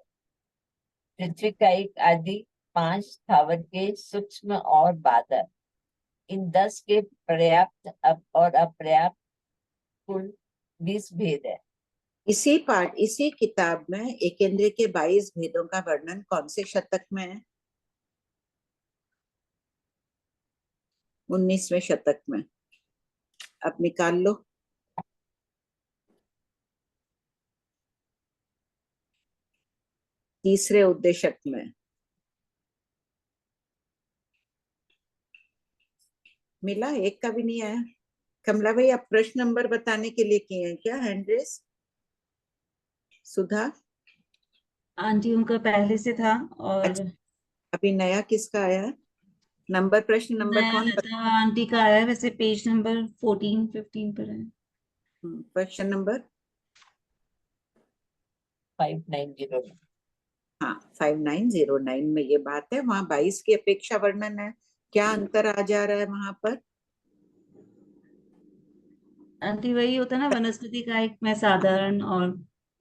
पृथ्वी का एक आदि, 5 स्थावर के सूक्ष्म और बादल, इन 10 के पर्याप्त और अपर्याप्त कुल 20 भेद है। इसी किताब में एक केंद्रीय के 22 भेदों का वर्णन कौन से शतक में है? 19वें शतक में। अब निकाल लो। तीसरे उद्देशक में मिला, एक का भी नहीं आया। कमला भाई, आप प्रश्न नंबर बताने के लिए किए हैं क्या हैंड रेस? सुधा, आंटी उनका पहले से था। और अभी नया किसका आया? नंबर, प्रश्न नंबर नया कौन लता आंटी का आया है, वैसे पेज नंबर 14-15 पर है। प्रश्न नंबर 5909। हाँ 5909 में ये बात है। वहां 22 की अपेक्षा वर्णन है, क्या अंतर आ जा रहा है वहां पर? आंटी वही होता है ना, वनस्पति का एक में साधारण और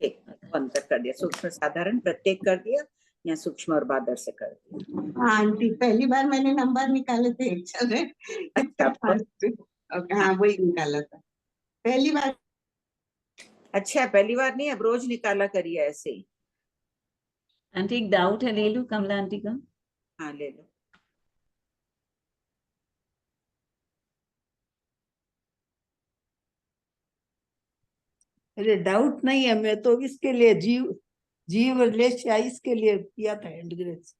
एक अंतर कर दिया, सूक्ष्म साधारण प्रत्येक कर दिया या सूक्ष्म और बादर से कर दिया? हाँ आंटी, पहली बार मैंने नंबर निकाले थे एक्सेल में। अच्छा, ओके, हाँ वही निकाला था पहली बार। अच्छा, पहली बार नहीं, अब रोज निकाला करिए ऐसे ही। आंटी एक डाउट है, ले लूं कमला आंटी का? हाँ ले लो। अरे डाउट नहीं है, मैं तो इसके लिए जीव लेशा इसके लिए किया था एंड ग्रेस,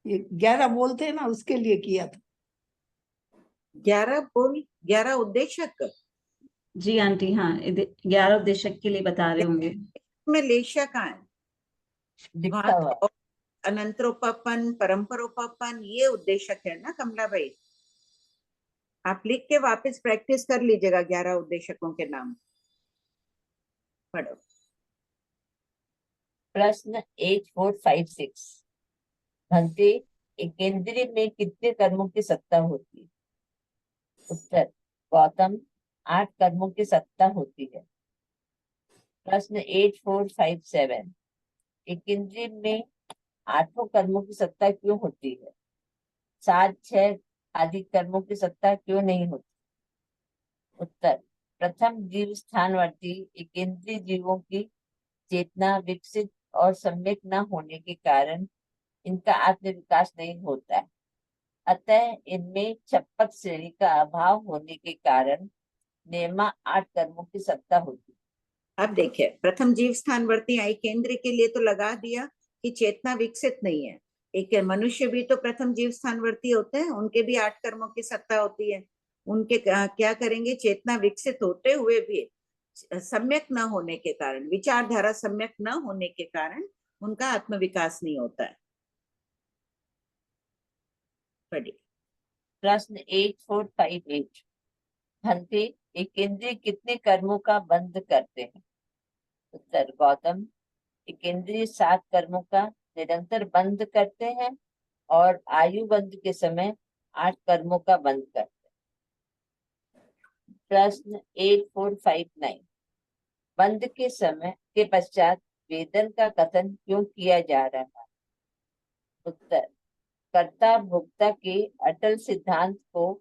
ये 11 बोलते हैं ना उसके लिए किया था। 11 उद्देशक जी आंटी, हाँ 11 उद्देशक के लिए बता रहे होंगे। में लेशा का है, लिखा हुआ घात और अनंतरोपपन, परंपरोपपन, ये उद्देशक है ना कमला भाई? आप लिख के वापस प्रैक्टिस कर लीजिएगा 11 उद्देशकों के नाम। पढ़ो। प्रश्न 8456। भंते एकेंद्रीय में कितने कर्मों की सत्ता होती है? उत्तर, गौतम 8 कर्मों की सत्ता होती है। प्रश्न 8457। एकेंद्रीय में 8 कर्मों की सत्ता क्यों होती है? 7, 6 आदि कर्मों की सत्ता क्यों नहीं होती? उत्तर, प्रथम जीव स्थानवर्ती एकेंद्रीय जीवों की चेतना विकसित और सम्यक न होने के कारण इनका आत्म विकास नहीं होता है। अतः इनमें छप्पक श्रेणी का अभाव होने के कारण नेमा 8 कर्मों की सत्ता होती है। अब देखिए, प्रथम जीव स्थानवर्ती आई केंद्र के लिए तो लगा दिया कि चेतना विकसित नहीं है। एक मनुष्य भी तो प्रथम जीव स्थानवर्ती होते हैं, उनके भी 8 कर्मों की सत्ता होती है। उनके क्या करेंगे? चेतना विकसित होते हुए भी सम्यक न होने के कारण, विचारधारा सम्यक न होने के कारण उनका आत्म विकास नहीं होता है। पढ़िए। प्रश्न 8458। भंते एकेंद्रीय कितने कर्मों का बंध करते हैं? उत्तर, गौतम एकेंद्रीय 7 कर्मों का निरंतर बंद करते हैं और आयु बंध के समय 8 कर्मों का बंद करते हैं। प्रश्न 8459। बंद के समय के पश्चात वेदन का कथन क्यों किया जा रहा है? उत्तर, कर्ता भोक्ता के अटल सिद्धांत को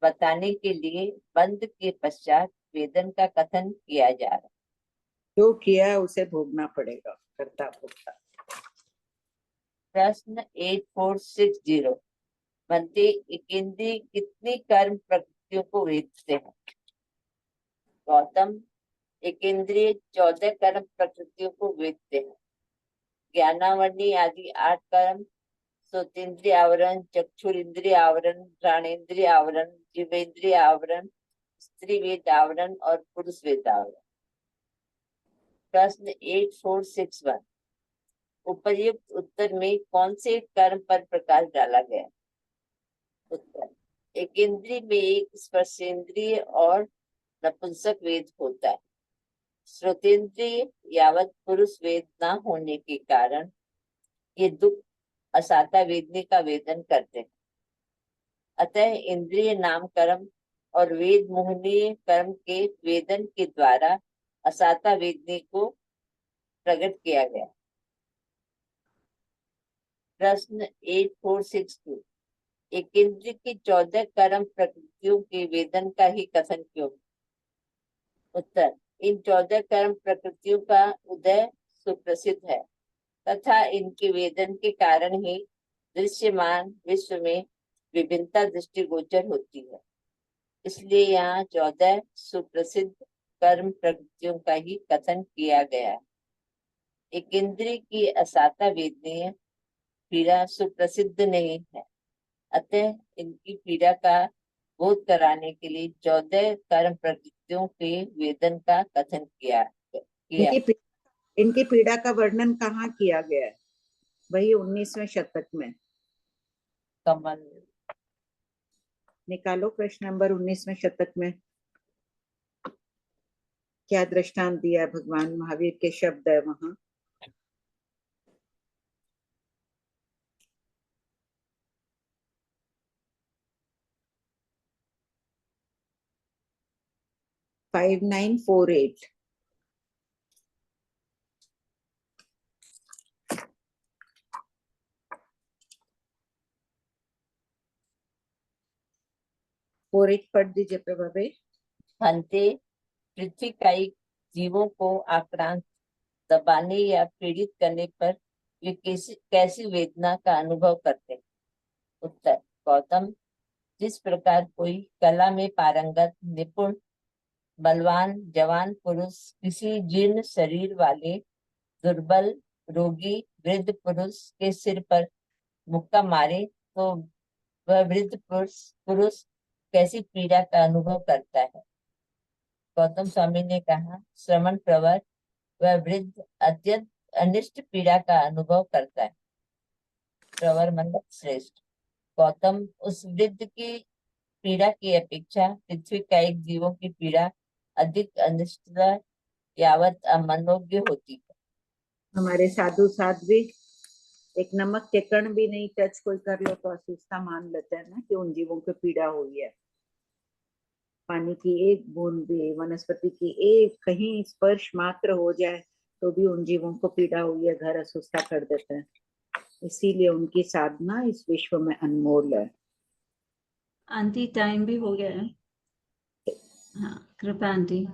बताने के लिए बंद के पश्चात वेदन का कथन किया जा रहा है। जो किया उसे भोगना पड़ेगा, कर्ता भोक्ता। प्रश्न 8460। भंते एकेंद्रीय कितनी कर्म प्रकृतियों को वेदते हैं? गौतम एकेंद्रीय 14 कर्म प्रकृतियों को वेदते हैं। ज्ञानावरणी आदि 8 कर्म, श्रोतेंद्रिय आवरण, चक्षुरेंद्रिय आवरण, घ्राणेंद्रिय आवरण, जीवेंद्रिय आवरण, स्त्री वेद आवरण और पुरुष वेद आवरण। प्रश्न 8461। उपर्युक्त उत्तर में कौन से कर्म पर प्रकाश डाला गया? उत्तर, एकेंद्रीय में एक स्पर्शेंद्रिय और नपुंसक वेद होता है। श्रोतेंद्रिय यावत पुरुष वेद न होने के कारण ये दुख असाता वेदने का वेदन करते हैं। अतः इंद्रिय नाम कर्म और वेद मोहनीय कर्म के वेदन के द्वारा असाता वेदने को प्रकट किया गया। प्रश्न 8462। एकेंद्रीय की 14 कर्म प्रकृतियों के वेदन का ही कथन क्यों? उत्तर, इन 14 कर्म प्रकृतियों का उदय सुप्रसिद्ध है तथा इनके वेदन के कारण ही दृश्यमान विश्व में विभिन्नता दृष्टिगोचर होती है। इसलिए यहाँ 14 सुप्रसिद्ध कर्म प्रकृतियों का ही कथन किया गया है। एकेंद्रीय की असाता वेदनीय पीड़ा सुप्रसिद्ध नहीं है, अतः इनकी पीड़ा का बोध कराने के लिए 14 कर्म प्रकृतियों के वेदन का कथन किया। इनकी पीड़ा का वर्णन कहाँ किया गया है? वही 19वें शतक में। कमल निकालो प्रश्न नंबर 19वें शतक में। क्या दृष्टांत दिया है? भगवान महावीर के शब्द है वहां। 5948। फोर एट पढ़ दीजिए प्रभा भाई। हंते पृथ्वी कायिक जीवों को आक्रांत, दबाने या पीड़ित करने पर वे कैसी वेदना का अनुभव करते हैं? उत्तर, गौतम, जिस प्रकार कोई कला में पारंगत, निपुण, बलवान, जवान पुरुष किसी जीर्ण शरीर वाले दुर्बल, रोगी, वृद्ध पुरुष के सिर पर मुक्का मारे तो वह वृद्ध पुरुष कैसी पीड़ा का अनुभव करता है? गौतम स्वामी ने कहा, श्रवण प्रवर, वह वृद्ध अत्यंत अनिष्ट पीड़ा का अनुभव करता है। प्रवर मतलब श्रेष्ठ। गौतम, उस वृद्ध की पीड़ा की अपेक्षा पृथ्वी का एक जीवों की पीड़ा अधिक अनिष्ट यावत अमनोज्ञ होती है। हमारे साधु साध्वी एक नमक के कण भी नहीं टच कोई कर लो तो असुस्ता मान लेते हैं ना कि उन जीवों को पीड़ा हुई है। पानी की एक बूंद भी, वनस्पति की एक कहीं स्पर्श मात्र हो जाए तो भी उन जीवों को पीड़ा हुई है, घर असुस्ता कर देते हैं। इसीलिए उनकी साधना इस विश्व में अनमोल है। आंटी टाइम भी हो गया है। हाँ, कृपया आंटी।